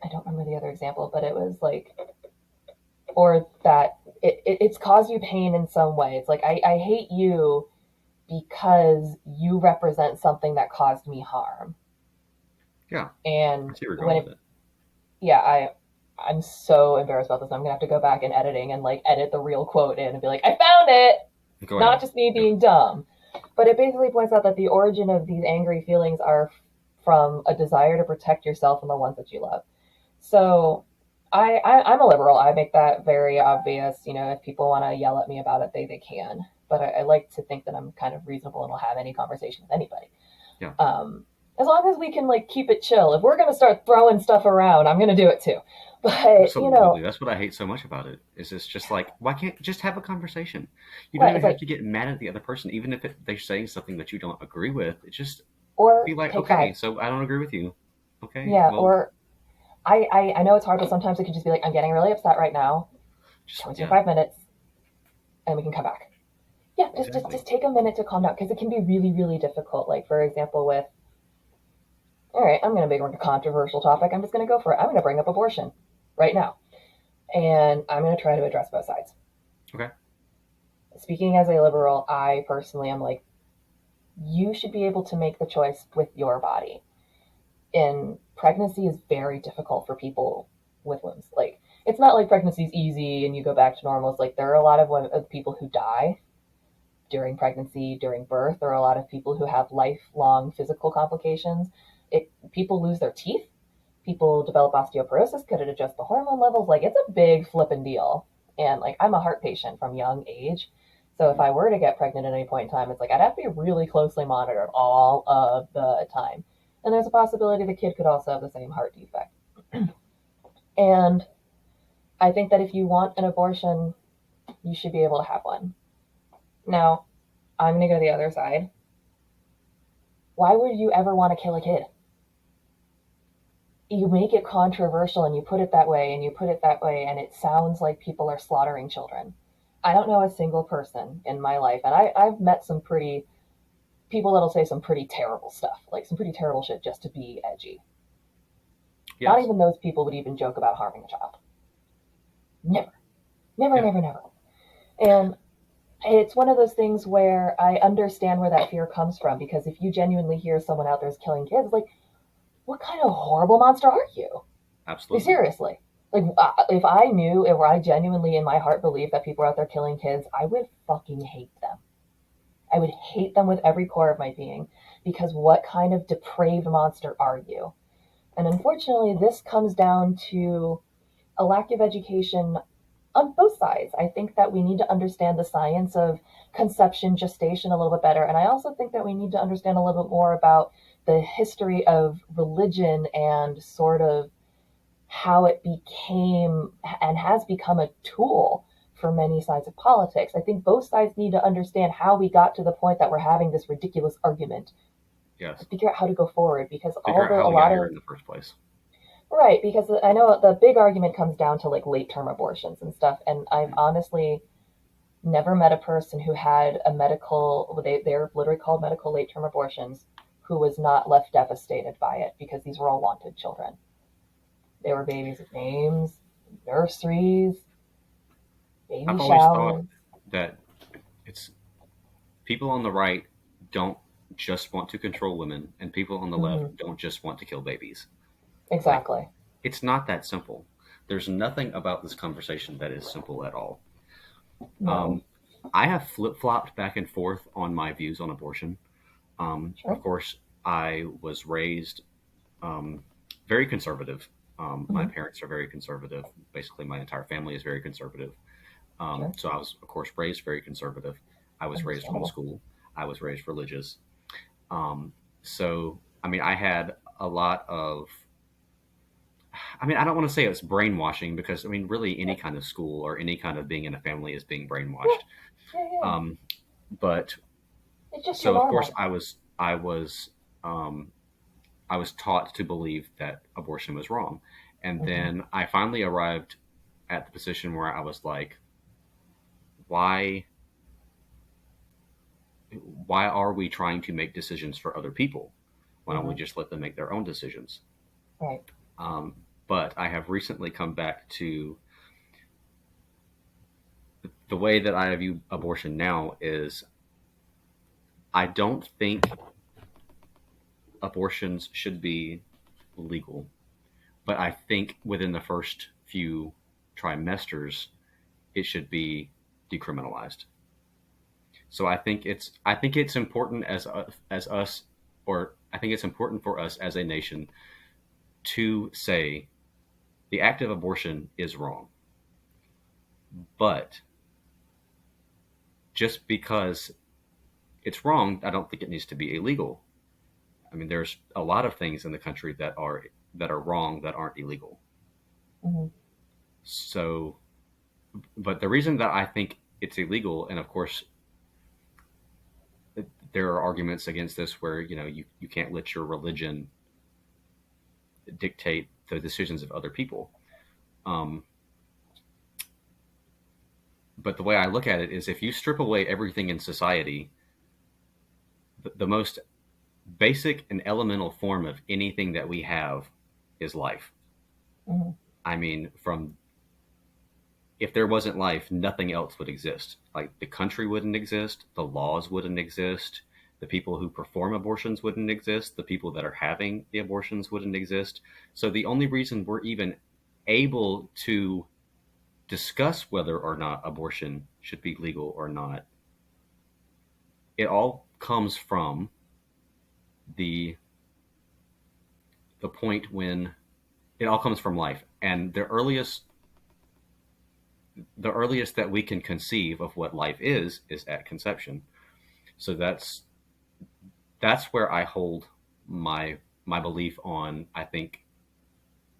I don't remember the other example, but it was like, or that it's caused you pain in some way. It's like, I hate you because you represent something that caused me harm. yeah. I And see where you're when going it, with it. yeah, I'm so embarrassed about this. I'm gonna have to go back and editing and like edit the real quote in and be like, I found it. Go Not ahead. just me Yeah. being dumb. But it basically points out that the origin of these angry feelings are from a desire to protect yourself and the ones that you love. So I'm a liberal. I make that very obvious. You know, if people want to yell at me about it, they can. But I like to think that I'm kind of reasonable and will have any conversation with anybody. Yeah. As long as we can like keep it chill. If we're gonna start throwing stuff around, I'm gonna do it too. But you Absolutely. know, That's what I hate so much about it. Is it's just like, why can't just have a conversation? You don't right? even It's have like, to get mad at the other person, even if they're saying something that you don't agree with. It just or be like, take okay, 5. so I don't agree with you. Okay, Yeah, well, or I know it's hard, but sometimes it could just be like, I'm getting really upset right now. just Can we take yeah, 5 minutes and we can come back? Yeah, exactly. just take a minute to calm down because it can be really, really difficult. Like, for example, with, all right, I'm going to bring a controversial topic. I'm just going to go for it. I'm going to bring up abortion right now. And I'm going to try to address both sides. Okay. Speaking as a liberal, I personally am like, you should be able to make the choice with your body. And pregnancy is very difficult for people with wombs. Like, it's not like pregnancy is easy and you go back to normal. It's like there are a lot of people who die during pregnancy, during birth. There are a lot of people who have lifelong physical complications. People lose their teeth. People develop osteoporosis. Could it adjust the hormone levels? Like, it's a big flippin' deal. And like, I'm a heart patient from young age. So if I were to get pregnant at any point in time, it's like I'd have to be really closely monitored all of the time. And there's a possibility the kid could also have the same heart defect. And I think that if you want an abortion, you should be able to have one. Now, I'm going to go the other side. Why would you ever want to kill a kid? You make it controversial and you put it that way and you put it that way, and it sounds like people are slaughtering children. I don't know a single person in my life, and I've met some pretty people that'll say some pretty terrible stuff, like some pretty terrible shit just to be edgy. Not Yes. even those people would even joke about harming a child. Never. Never, Yeah. never, never. And it's one of those things where I understand where that fear comes from, because if you genuinely hear someone out there is killing kids, like, what kind of horrible monster are you? Like, Absolutely. seriously. Like, if I knew, if I genuinely in my heart believed that people are out there killing kids, I would fucking hate them. I would hate them with every core of my being, because what kind of depraved monster are you? And unfortunately, this comes down to a lack of education on both sides. I think that we need to understand the science of conception, gestation a little bit better. And I also think that we need to understand a little bit more about the history of religion and sort of how it became and has become a tool for many sides of politics. I think both sides need to understand how we got to the point that we're having this ridiculous argument to Yes. figure out how to go forward, because Figure out a how we got lot here of, in the first place. right, because I know the big argument comes down to like late term abortions and stuff, and I've Mhm. honestly never met a person who had a medical, they're literally called medical late term abortions, who was not left devastated by it, because these were all wanted children. They were babies with names, nurseries, baby I've always thought showers. that it's people on the right don't just want to control women, and people on the left Hmm. don't just want to kill babies. Like, Exactly. it's not that simple. There's nothing about this conversation that is simple at all. No. Um, I have flip flopped back and forth on my views on abortion. Of Sure. course, I was raised um, very conservative. My Hmm. parents are very conservative. Basically, my entire family is very conservative. Sure. So I was, of course, raised very conservative. I was raised Understandable. homeschool. I was raised religious. Um, so, I mean, I had a lot of, I mean, I don't want to say it's brainwashing because, I mean, really any Yeah. kind of school or any kind of being in a family is being Yeah. brainwashed. Yeah. Yeah. Um, but It's just your so, of course, normal. um, I was taught to believe that abortion was wrong. And Hmm. then I finally arrived at the position where I was like, why why are we trying to make decisions for other people? Why don't we Hmm. just let them make their own decisions? Right. Um, but I have recently come back to the way that I view abortion now is I don't think abortions should be legal, but I think within the first few trimesters it should be decriminalized. So I think it's important as us, or I think it's important for us as a nation to say the act of abortion is wrong. But just because it's wrong, I don't think it needs to be illegal. I mean, there's a lot of things in the country that are wrong that aren't illegal. Hmm. So, but the reason that I think it's illegal, and of course, there are arguments against this where you can't let your religion dictate the decisions of other people. Um, but the way I look at it is, if you strip away everything in society, the most basic and elemental form of anything that we have is life. Hmm. I mean, from if there wasn't life, nothing else would exist. Like the country wouldn't exist, the laws wouldn't exist, the people who perform abortions wouldn't exist, the people that are having the abortions wouldn't exist. So the only reason we're even able to discuss whether or not abortion should be legal or not, it all comes from the the point when it all comes from life. And the earliest that we can conceive of what life is at conception. So that's where I hold my my belief on. I think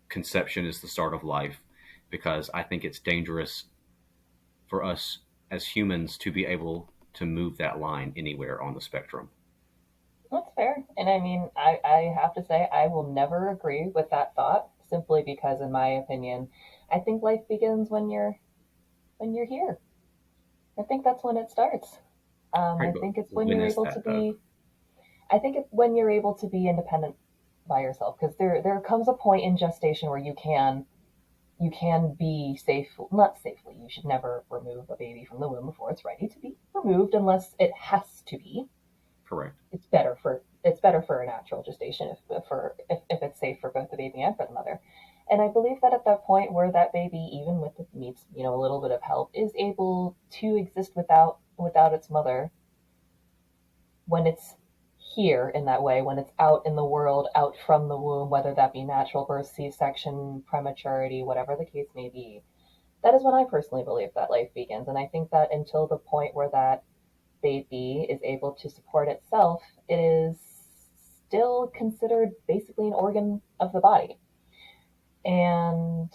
conception is the start of life, because I think it's dangerous for us as humans to be able to move that line anywhere on the spectrum. That's fair. And I mean, I have to say, I will never agree with that thought, simply because, in my opinion, I think life begins when you're here. I think that's when it starts. Right, I but think it's when when you're is able to that though? be. I think it's when you're able to be independent by yourself, because there comes a point in gestation where you can be safe, not safely. You should never remove a baby from the womb before it's ready to be removed, unless it has to be. Correct. It's better for a natural gestation if it's safe for both the baby and for the mother. And I believe that at that point where that baby, even with needs a little bit of help, is able to exist without its mother, when it's here in that way, when it's out in the world, out from the womb, whether that be natural birth, C-section, prematurity, whatever the case may be, that is when I personally believe that life begins. And I think that until the point where that baby is able to support itself, it is still considered basically an organ of the body. And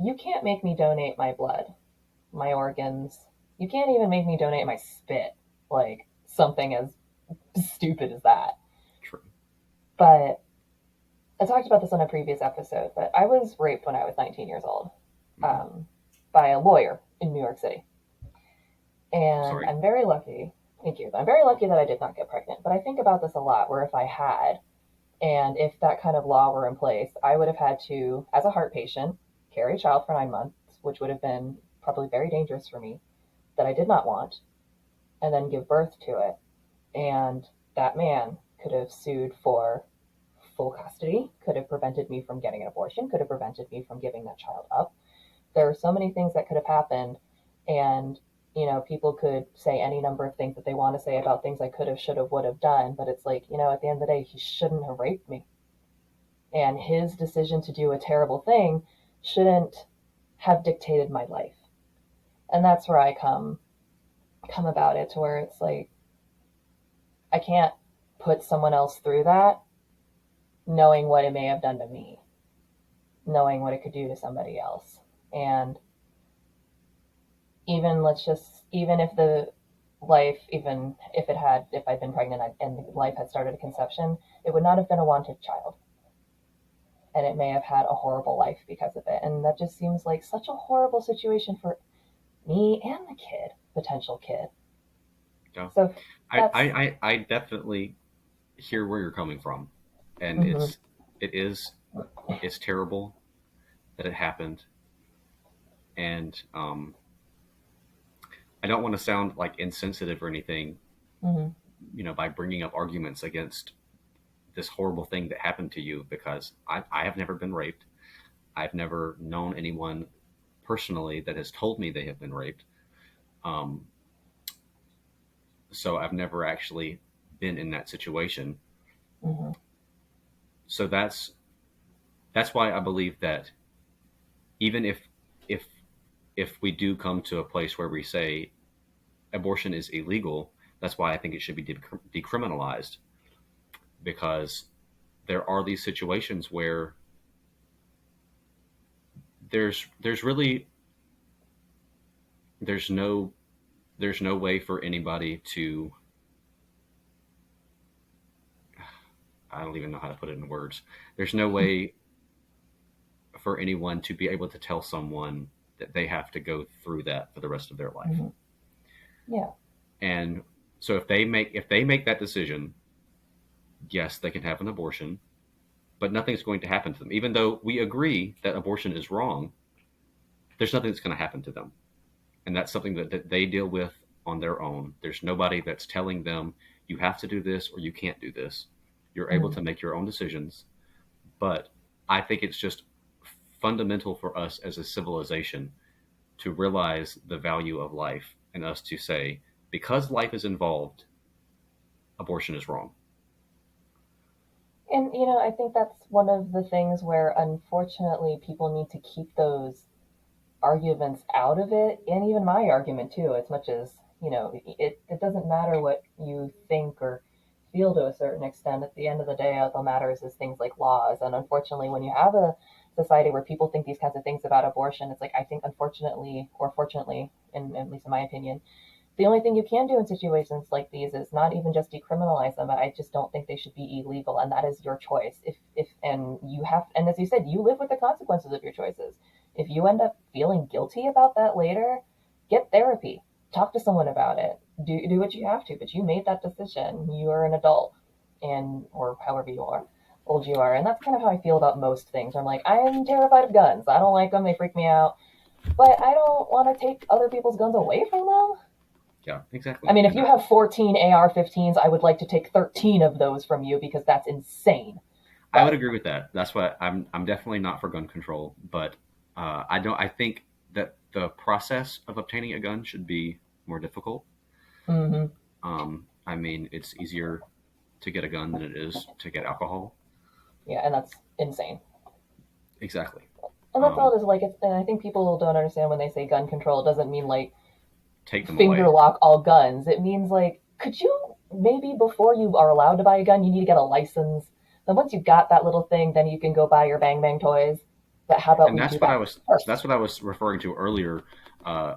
you can't make me donate my blood. my organs. You can't even make me donate my spit. Like, something as stupid as that. True. But I talked about this on a previous episode, but I was raped when I was 19 years old by a lawyer in New York City. And Sorry. I'm very lucky. Thank you. I'm very lucky that I did not get pregnant. But I think about this a lot, where if I had, and if that kind of law were in place, I would have had to, as a heart patient, carry a child for 9 months, which would have been probably very dangerous for me, that I did not want, and then give birth to it. And that man could have sued for full custody, could have prevented me from getting an abortion, could have prevented me from giving that child up. There are so many things that could have happened. And, you know, people could say any number of things that they want to say about things I could have, should have, would have done. But it's like, you know, at the end of the day, he shouldn't have raped me. And his decision to do a terrible thing shouldn't have dictated my life. And that's where I come about it, to where it's like, I can't put someone else through that, knowing what it may have done to me, knowing what it could do to somebody else. And even if the life, even if I'd been pregnant and the life had started a conception, it would not have been a wanted child. And it may have had a horrible life because of it. And that just seems like such a horrible situation for me and the potential kid. Yeah. So I definitely hear where you're coming from. And it's terrible that it happened. And I don't want to sound like insensitive or anything, you know, by bringing up arguments against this horrible thing that happened to you, because I have never been raped. I've never known anyone personally that has told me they have been raped. So I've never actually been in that situation. So that's why I believe that even if we do come to a place where we say abortion is illegal, that's why I think it should be decriminalized, because there are these situations where there's no way for anybody to, I don't even know how to put it in words. There's no way for anyone to be able to tell someone that they have to go through that for the rest of their life. Yeah. And so if they make that decision, yes, they can have an abortion, but nothing's going to happen to them. Even though we agree that abortion is wrong, there's nothing that's going to happen to them. And that's something that they deal with on their own. There's nobody that's telling them, you have to do this or you can't do this. You're able to make your own decisions. But I think it's just fundamental for us as a civilization to realize the value of life, and us to say, because life is involved, abortion is wrong. And, you know, I think that's one of the things where, unfortunately, people need to keep those arguments out of it. And even my argument, too, as much as, you know, it doesn't matter what you think or feel to a certain extent. At the end of the day, all that matters is things like laws. And unfortunately, when you have a society where people think these kinds of things about abortion, it's like, I think, unfortunately, or fortunately, at least in my opinion, the only thing you can do in situations like these is not even just decriminalize them, but I just don't think they should be illegal, and that is your choice. And as you said, you live with the consequences of your choices. If you end up feeling guilty about that later, get therapy, talk to someone about it, do what you have to, but you made that decision. You are an adult, or however old you are, and that's kind of how I feel about most things. I'm like, I'm terrified of guns. I don't like them. They freak me out, but I don't want to take other people's guns away from them. Yeah, exactly. I mean, if you have 14 AR-15s, I would like to take 13 of those from you, because that's insane. I would agree with that. That's why I'm definitely not for gun control, but I think that the process of obtaining a gun should be more difficult. I mean, it's easier to get a gun than it is to get alcohol. Yeah, and that's insane. Exactly. And that's all it is. Like, and I think people don't understand when they say gun control, it doesn't mean like take them finger away. Lock all guns. It means like, could you maybe, before you are allowed to buy a gun, you need to get a license. Then once you got that little thing, then you can go buy your bang bang toys. But how about and that's what I was referring to earlier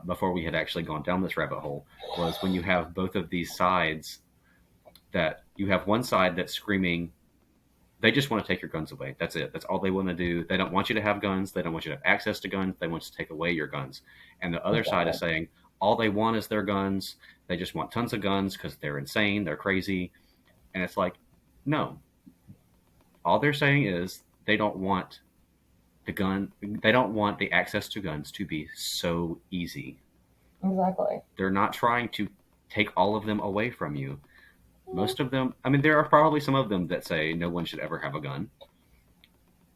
before we had actually gone down this rabbit hole, was when you have both of these sides, that you have one side that's screaming, they just want to take your guns away. That's it. That's all they want to do. They don't want you to have guns. They don't want you to have access to guns. They want to take away your guns. And the other side is saying all they want is their guns. They just want tons of guns because they're insane. They're crazy. And it's like, no. All they're saying is they don't want the gun. They don't want the access to guns to be so easy. Exactly. They're not trying to take all of them away from you. Most of them, I mean, there are probably some of them that say no one should ever have a gun.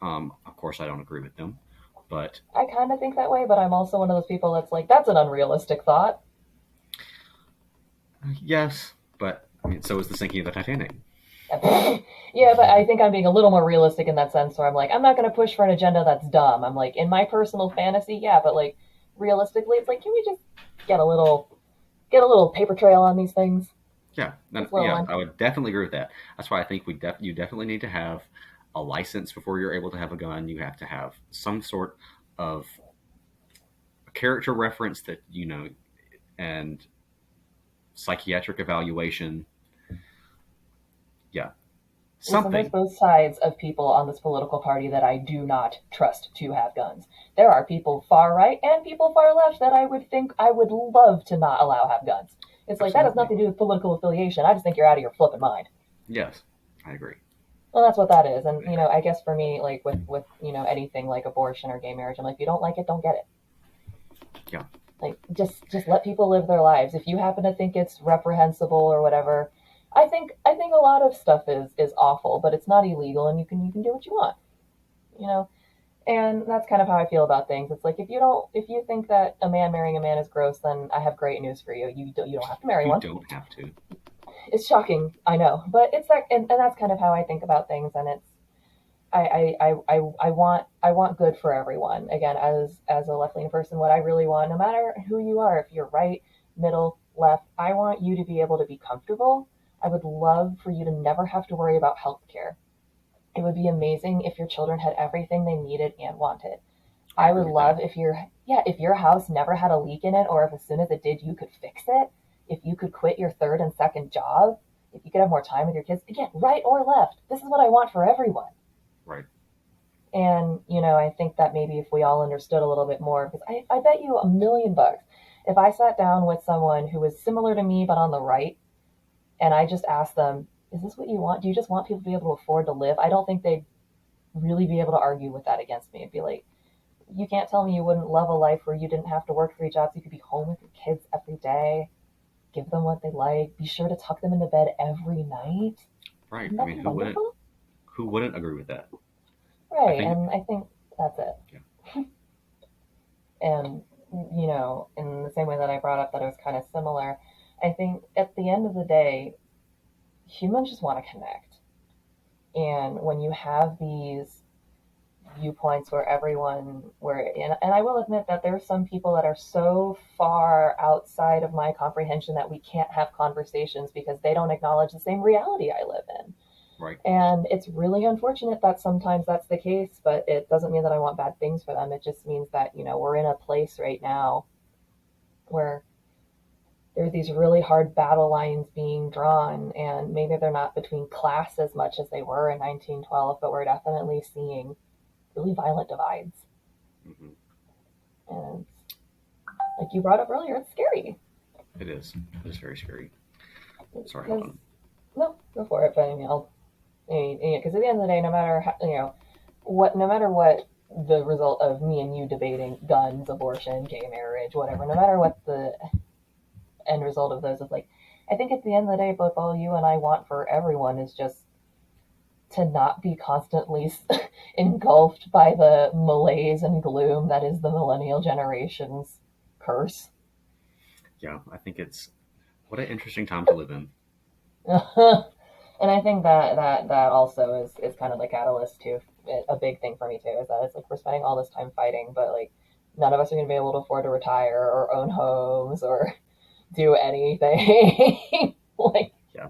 Of course, I don't agree with them, but I kind of think that way, but I'm also one of those people that's like, that's an unrealistic thought. yes, but I mean, so is the sinking of the Titanic. Yeah, but I think I'm being a little more realistic in that sense where I'm like, I'm not going to push for an agenda that's dumb. I'm like, in my personal fantasy, yeah, but like realistically, it's like, can we just get a little paper trail on these things? Yeah, I would definitely agree with that. That's why I think you definitely need to have a license before you're able to have a gun. You have to have some sort of character reference that and psychiatric evaluation. Yeah, Listen, there's something. both sides of people on this political party that I do not trust to have guns. There are people far right and people far left that I would think I would love to not allow have guns. It's like, that has nothing to do with political affiliation. I just think you're out of your flipping mind. Yes, I agree. Well, that's what that is. And, I guess for me, like with anything like abortion or gay marriage, I'm like, if you don't like it, don't get it. Yeah. Like, just let people live their lives. If you happen to think it's reprehensible or whatever, I think a lot of stuff is awful, but it's not illegal, and you can do what you want, you know. And that's kind of how I feel about things. It's like, if you think that a man marrying a man is gross, then I have great news for you. You don't have to marry one. You don't have to. It's shocking, I know, but it's like, and that's kind of how I think about things, and it's I want good for everyone. Again, as a left-leaning person, what I really want, no matter who you are, if you're right, middle, left, I want you to be able to be comfortable. I would love for you to never have to worry about healthcare. It would be amazing if your children had everything they needed and wanted. I would love if your house never had a leak in it, or if as soon as it did, you could fix it. If you could quit your third and second job, if you could have more time with your kids. Again, right or left. This is what I want for everyone. Right. And, I think that maybe if we all understood a little bit more, because I bet you $1,000,000, if I sat down with someone who was similar to me but on the right, and I just asked them, is this what you want? Do you just want people to be able to afford to live? I don't think they'd really be able to argue with that against me. It'd be like, you can't tell me you wouldn't love a life where you didn't have to work 3 jobs. You could be home with your kids every day, give them what they like, be sure to tuck them into bed every night. Right. Isn't I that mean, wonderful? who wouldn't agree with that? Right. And I think that's it. Yeah. And, in the same way that I brought up that it was kind of similar, I think at the end of the day, humans just want to connect. And when you have these viewpoints where and I will admit that there's some people that are so far outside of my comprehension that we can't have conversations because they don't acknowledge the same reality I live in. Right. And it's really unfortunate that sometimes that's the case, but it doesn't mean that I want bad things for them. It just means that, we're in a place right now where there's these really hard battle lines being drawn, and maybe they're not between class as much as they were in 1912, but we're definitely seeing really violent divides. Mm-hmm. And like you brought up earlier, it's scary. It is. It is very scary. Sorry, hold on. No, go for it. But because at the end of the day, no matter how, no matter what the result of me and you debating guns, abortion, gay marriage, whatever, no matter what the end result of those is, like, I think at the end of the day, both all you and I want for everyone is just to not be constantly engulfed by the malaise and gloom that is the millennial generation's curse. Yeah, I think what an interesting time to live in. And I think that also is kind of the catalyst too. A big thing for me too is that it's like we're spending all this time fighting, but like none of us are going to be able to afford to retire or own homes or do anything. Like, yeah.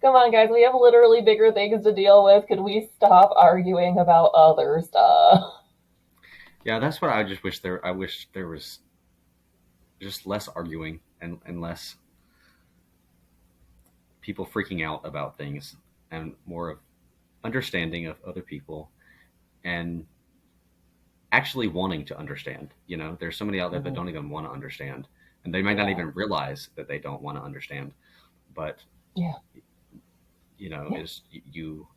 Come on, guys, we have literally bigger things to deal with. Could we stop arguing about other stuff? Yeah, that's what I just wish there. I wish there was just less arguing and less people freaking out about things, and more of understanding of other people and actually wanting to understand. There's so many out there that Hmm. don't even want to understand, and they might not Yeah. even realize that they don't want to understand. But Yeah. Yeah. is you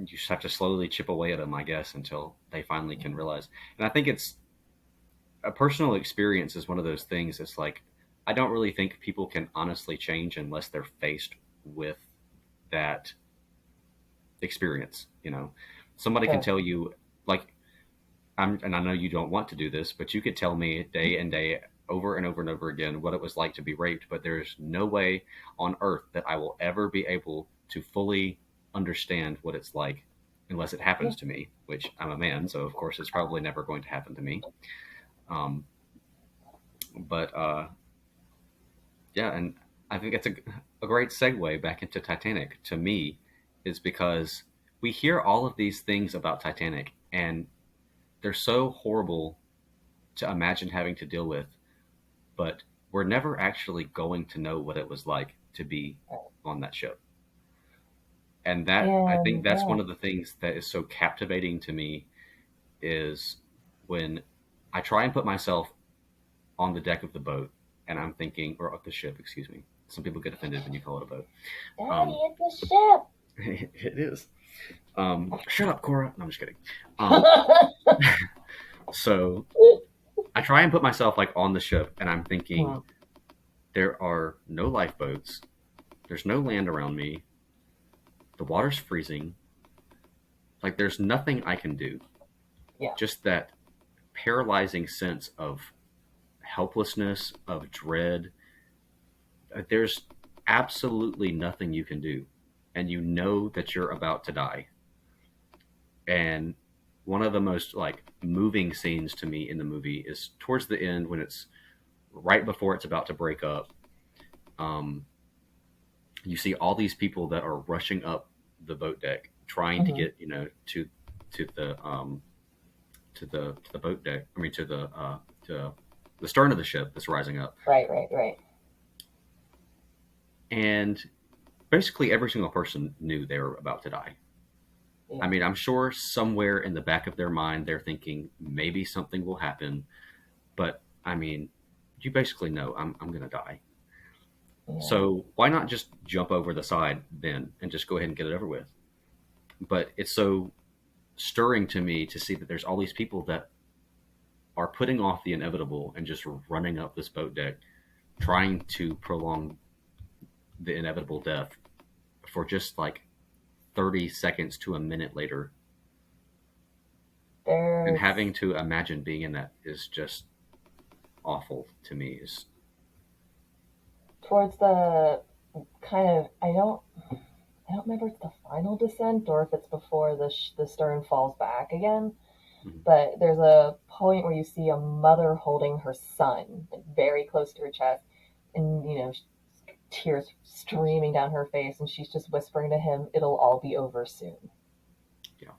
just have to slowly chip away at them, I guess, until they finally can realize. And I think it's a personal experience is one of those things. It's like I don't really think people can honestly change unless they're faced with that experience. Somebody can Sure. tell you, like, and I know you don't want to do this, but you could tell me day and day over and over and over again what it was like to be raped, but there's no way on earth that I will ever be able to fully understand what it's like unless it Yeah. happens to me, which I'm a man, so of course it's probably never going to happen to me. Um, but yeah, and I think it's a great segue back into Titanic to me, is because we hear all of these things about Titanic, and they're so horrible to imagine having to deal with, but we're never actually going to know what it was like to be on that ship. And that, I think And that's yeah. one of the things that is so captivating to me, is when I try and put myself on the deck of the boat and I'm thinking, or of the ship, excuse me. Some people get offended when you call it a boat. Daddy, Um, it's a ship. it is. Shut up, Cora. No, I'm just kidding. Um, so I try and put myself like on the ship and I'm thinking, Hmm. there are no lifeboats. There's no land around me. The water's freezing. Like there's nothing I can do. Yeah. Just that paralyzing sense of helplessness, of dread. There's absolutely nothing you can do. And you know that you're about to die. And one of the most like moving scenes to me in the movie is towards the end when it's right before it's about to break up. Um, you see all these people that are rushing up the boat deck trying to Hmm. get to the boat deck. I mean to the stern of the ship that's rising up, Right. Right. Right. and basically every single person knew they were about to die. I Yeah. mean, I'm sure somewhere in the back of their mind they're thinking maybe something will happen, but I mean, you basically know I'm going to die. Yeah. So why not just jump over the side then and just go ahead and get it over with? But it's so stirring to me to see that there's all these people that are putting off the inevitable and just running up this boat deck, trying to prolong the inevitable death for just like 30 seconds to a minute later. And There's having to imagine being in that is just awful to me. towards the kind of I don't remember if it's the final descent or if it's before the stern falls back again. Mhm. But there's a point where you see a mother holding her son like, very close to her chest, and tears streaming down her face, and she's just whispering to him, "It'll all be over soon." Yeah.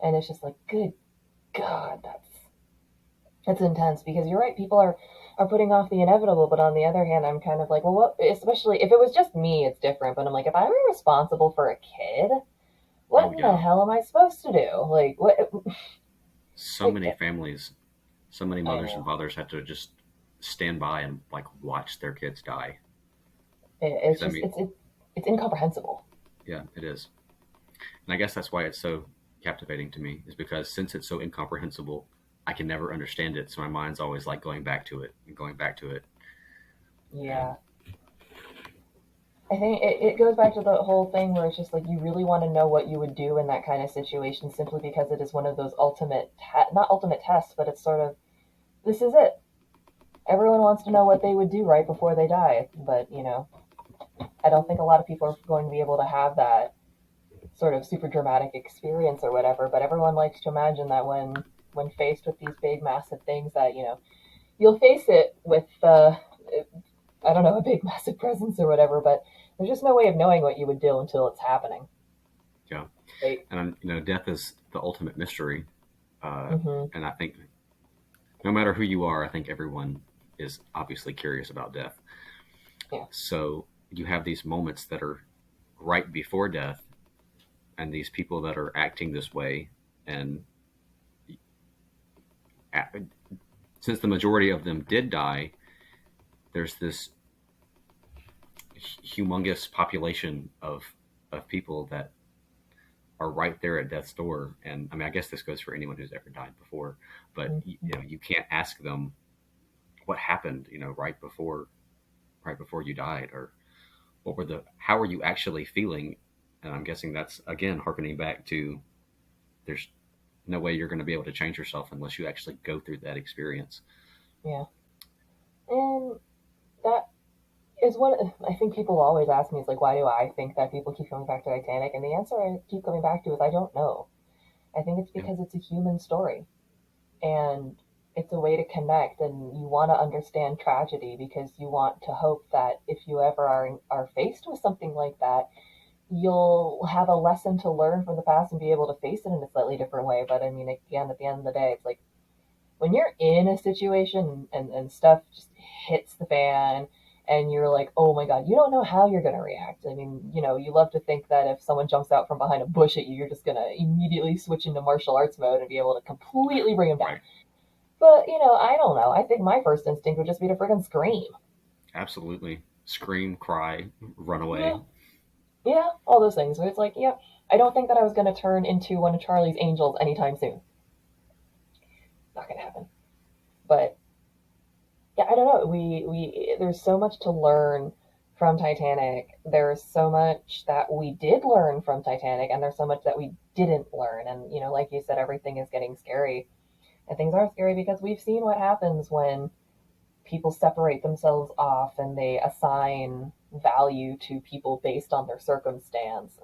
And it's just like, good God, that's intense because you're right. People are putting off the inevitable, but on the other hand, I'm kind of like, well, what? Especially if it was just me, it's different. But I'm like, if I'm responsible for a kid, what Oh, in the yeah. hell am I supposed to do? Like, what? So Like, many families, so many I mothers and know fathers had to just stand by and like watch their kids die. it's Because I just mean, it's incomprehensible. yeah, it is. And I guess that's why it's so captivating to me, is because since it's so incomprehensible, I can never understand it. So my mind's always like going back to it and going back to it. And Yeah, I think it goes back to the whole thing where it's just like you really want to know what you would do in that kind of situation simply because it is one of those not ultimate tests, but it's sort of this is it. Everyone wants to know what they would do right before they die, but I don't think a lot of people are going to be able to have that sort of super dramatic experience or whatever. But everyone likes to imagine that when faced with these big, massive things, that you'll face it with I don't know, a big, massive presence or whatever. But there's just no way of knowing what you would do until it's happening. yeah, Like, and death is the ultimate mystery. Uh, mm-hmm. and I think no matter who you are, I think everyone is obviously curious about death. Yeah. So you have these moments that are right before death, and these people that are acting this way, and since the majority of them did die, there's this humongous population of people that are right there at death's door. And I mean, I guess this goes for anyone who's ever died before, but Mm-hmm. you can't ask them what happened, right before you died, or how are you actually feeling. And I'm guessing that's again harkening back to, there's no way you're going to be able to change yourself unless you actually go through that experience. Yeah. And that is what I think people always ask me is like, why do I think that people keep coming back to Titanic? And the answer I keep coming back to is I don't know. I think it's Yeah, because it's a human story and it's a way to connect and you want to understand tragedy because you want to hope that if you ever are faced with something like that, you'll have a lesson to learn from the past and be able to face it in a slightly different way. But I mean, again, at the end of the day, it's like when you're in a situation and stuff just hits the fan and you're like, oh my God, you don't know how you're going to react. I mean, you love to think that if someone jumps out from behind a bush at you, you're just going to immediately switch into martial arts mode and be able to completely bring them down. right. But, I don't know. I think my first instinct would just be to freaking scream. Absolutely. Scream, cry, run Yeah. away. Yeah, all those things. So it's like, yeah, I don't think that I was going to turn into one of Charlie's angels anytime soon. Not going to happen. But yeah, I don't know. We there's so much to learn from Titanic. There's so much that we did learn from Titanic, and there's so much that we didn't learn. And like you said, everything is getting scary, and things are scary because we've seen what happens when people separate themselves off and they assign value to people based on their circumstance,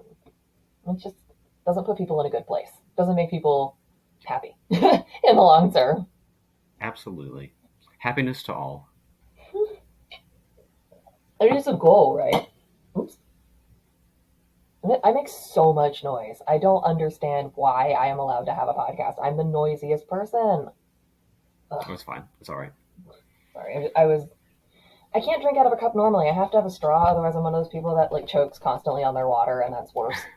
and it just doesn't put people in a good place. Doesn't make people happy in the long term. Absolutely. Happiness to all. It is a goal, right? Oops. I make so much noise. I don't understand why I am allowed to have a podcast. I'm the noisiest person. Oh, Ugh, it's fine. It's all right. sorry. I can't drink out of a cup normally. I have to have a straw, otherwise I'm one of those people that like chokes constantly on their water, and that's worse.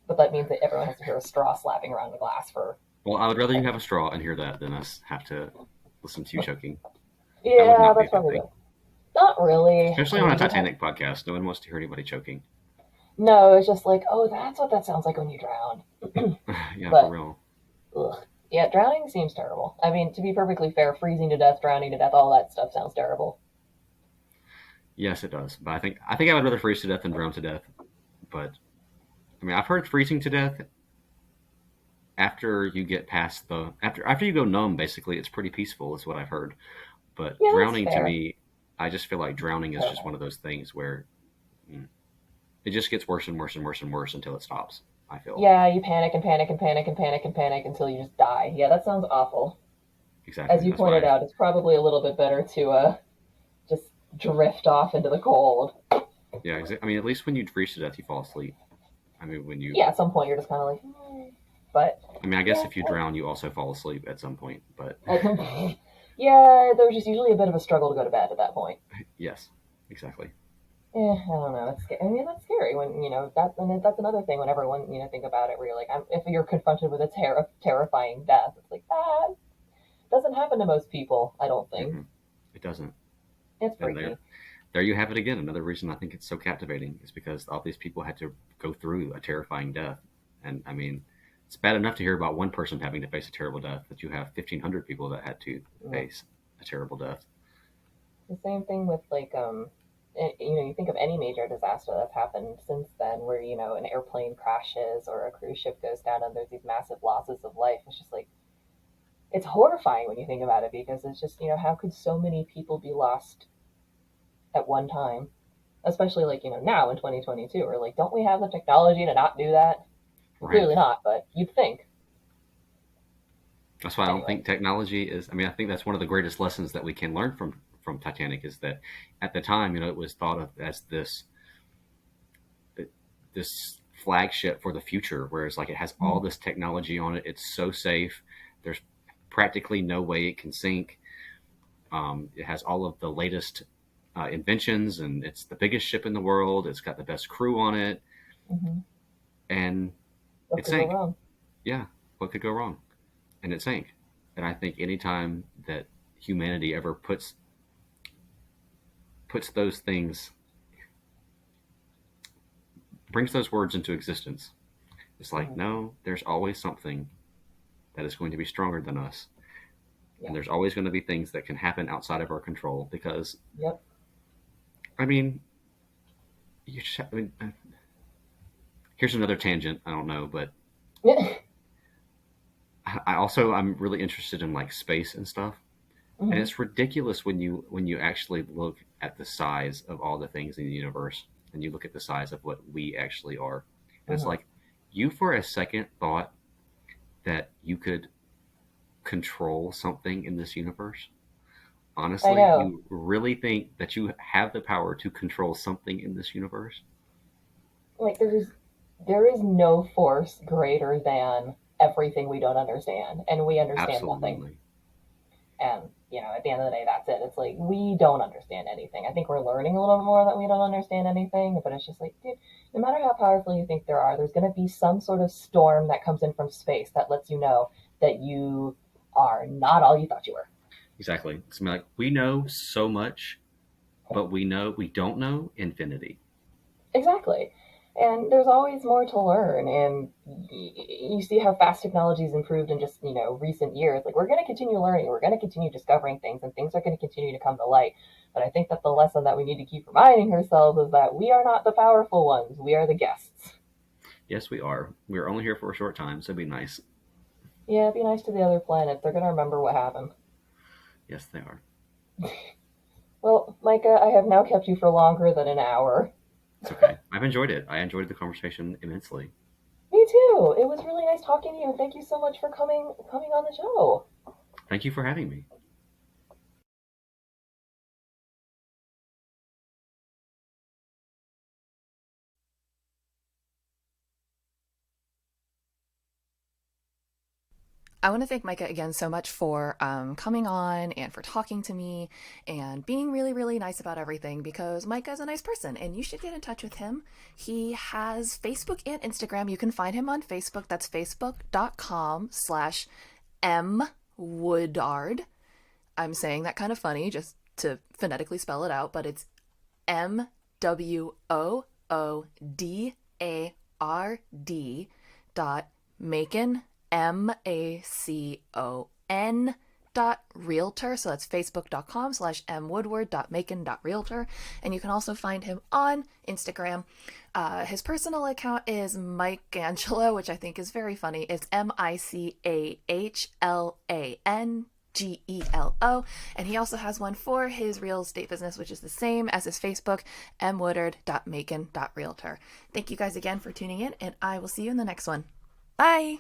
But that means that everyone has to hear a straw slapping around the glass for. Well, I would rather you have a straw and hear that than us have to listen to you choking. That would Yeah, not be a that's good probably thing. good. Not really. I Especially on mean, a we've had Titanic podcast. No one wants to hear anybody choking. no. It's just like, oh, that's what that sounds like when you drown. Yeah, for But real. ugh. Yeah, drowning seems terrible. I mean, to be perfectly fair, freezing to death, drowning to death, all that stuff sounds terrible. Yes, it does. But I think I would rather freeze to death than drown to death. But I mean, I've heard freezing to death after you get past the after you go numb, basically, it's pretty peaceful, is what I've heard. But Yeah, that's drowning to fair. me, I just feel like drowning is just one of those things where mm, it just gets worse and worse and worse and worse until it stops. I feel Yeah, you panic and panic and panic and panic and panic until you just die. Yeah, that sounds awful. As exactly. you That's pointed why. out, it's probably a little bit better to just drift off into the cold. Yeah, I mean, at least when you freeze to death, you fall asleep. I mean, Yeah, at some point you're just kind of like, but I mean, I guess yeah, if you drown, you also fall asleep at some point. But at some yeah, there's just usually a bit of a struggle to go to bed at that point. yes, exactly. I don't know. It's scary. I mean, that's scary when that's another thing. When everyone think about it, where you're like, if you're confronted with a terrifying death, it's like that doesn't happen to most people. I don't think Mm-mm, it doesn't. it's And freaky. there you have it again. Another reason I think it's so captivating is because all these people had to go through a terrifying death. And I mean, it's bad enough to hear about one person having to face a terrible death, but you have 1,500 people that had to Yeah. face a terrible death. The same thing with like you think of any major disaster that's happened since then, where an airplane crashes or a cruise ship goes down and there's these massive losses of life. It's just like it's horrifying when you think about it because it's just how could so many people be lost at one time, especially like now in 2022, or like don't we have the technology to not do that? Well, Right. clearly not, but you'd think. That's why I don't Anyway. think technology is. I mean, I think that's one of the greatest lessons that we can learn from Titanic is that at the time, it was thought of as this flagship for the future, whereas like it has all this technology on it. It's so safe. There's practically no way it can sink. It has all of the latest inventions, and it's the biggest ship in the world. It's got the best crew on it, Hmm. and What it could go sank. wrong? Yeah, what could go wrong? And it sank. And I think anytime that humanity ever puts those things, brings those words into existence, it's like, Hmm. no, there's always something that is going to be stronger than us. And Yeah. there's always going to be things that can happen outside of our control because, Yep. I mean, I mean, here's another tangent. I don't know, but I'm really interested in like space and stuff. And Hmm. it's ridiculous when you actually look at the size of all the things in the universe and you look at the size of what we actually are. And it's Hmm. like you for a second thought that you could control something in this universe. I Honestly, know. you really think that you have the power to control something in this universe? Like there is no force greater than everything we don't understand, and we understand nothing. Absolutely. And at the end of the day, that's it. It's like we don't understand anything. I think we're learning a little bit more that we don't understand anything, but it's just like, dude, no matter how powerful you think there's going to be some sort of storm that comes in from space that lets you know that you are not all you thought you were. Exactly. It's like we know so much, but we don't know infinity. Exactly. And there's always more to learn. And you see how fast technology has improved in just, recent years. Like, we're going to continue learning. We're going to continue discovering things, and things are going to continue to come to light. But I think that the lesson that we need to keep reminding ourselves is that we are not the powerful ones. We are the guests. Yes, we are. We're only here for a short time, so it'd be nice. Yeah, be nice to the other planets. They're going to remember what happened. Yes, they are. Well, Micah, I have now kept you for longer than an hour. It's okay. I've enjoyed it. I enjoyed the conversation immensely. Me too. It was really nice talking to you, and thank you so much for coming on the show. Thank you for having me. I want to thank Micah again so much for coming on and for talking to me and being really, really nice about everything, because Micah's a nice person and you should get in touch with him. He has Facebook and Instagram. You can find him on Facebook. That's facebook.com/MWoodard. I'm saying that kind of funny just to phonetically spell it out, but it's MWOODARD MACON.realtor. So that's facebook.com/MWoodard.macon.realtor. And you can also find him on Instagram. His personal account is Micahlangelo, which I think is very funny. It's MICAHLANGELO. And he also has one for his real estate business, which is the same as his Facebook, mwoodard.macon.realtor. Thank you guys again for tuning in, and I will see you in the next one. Bye!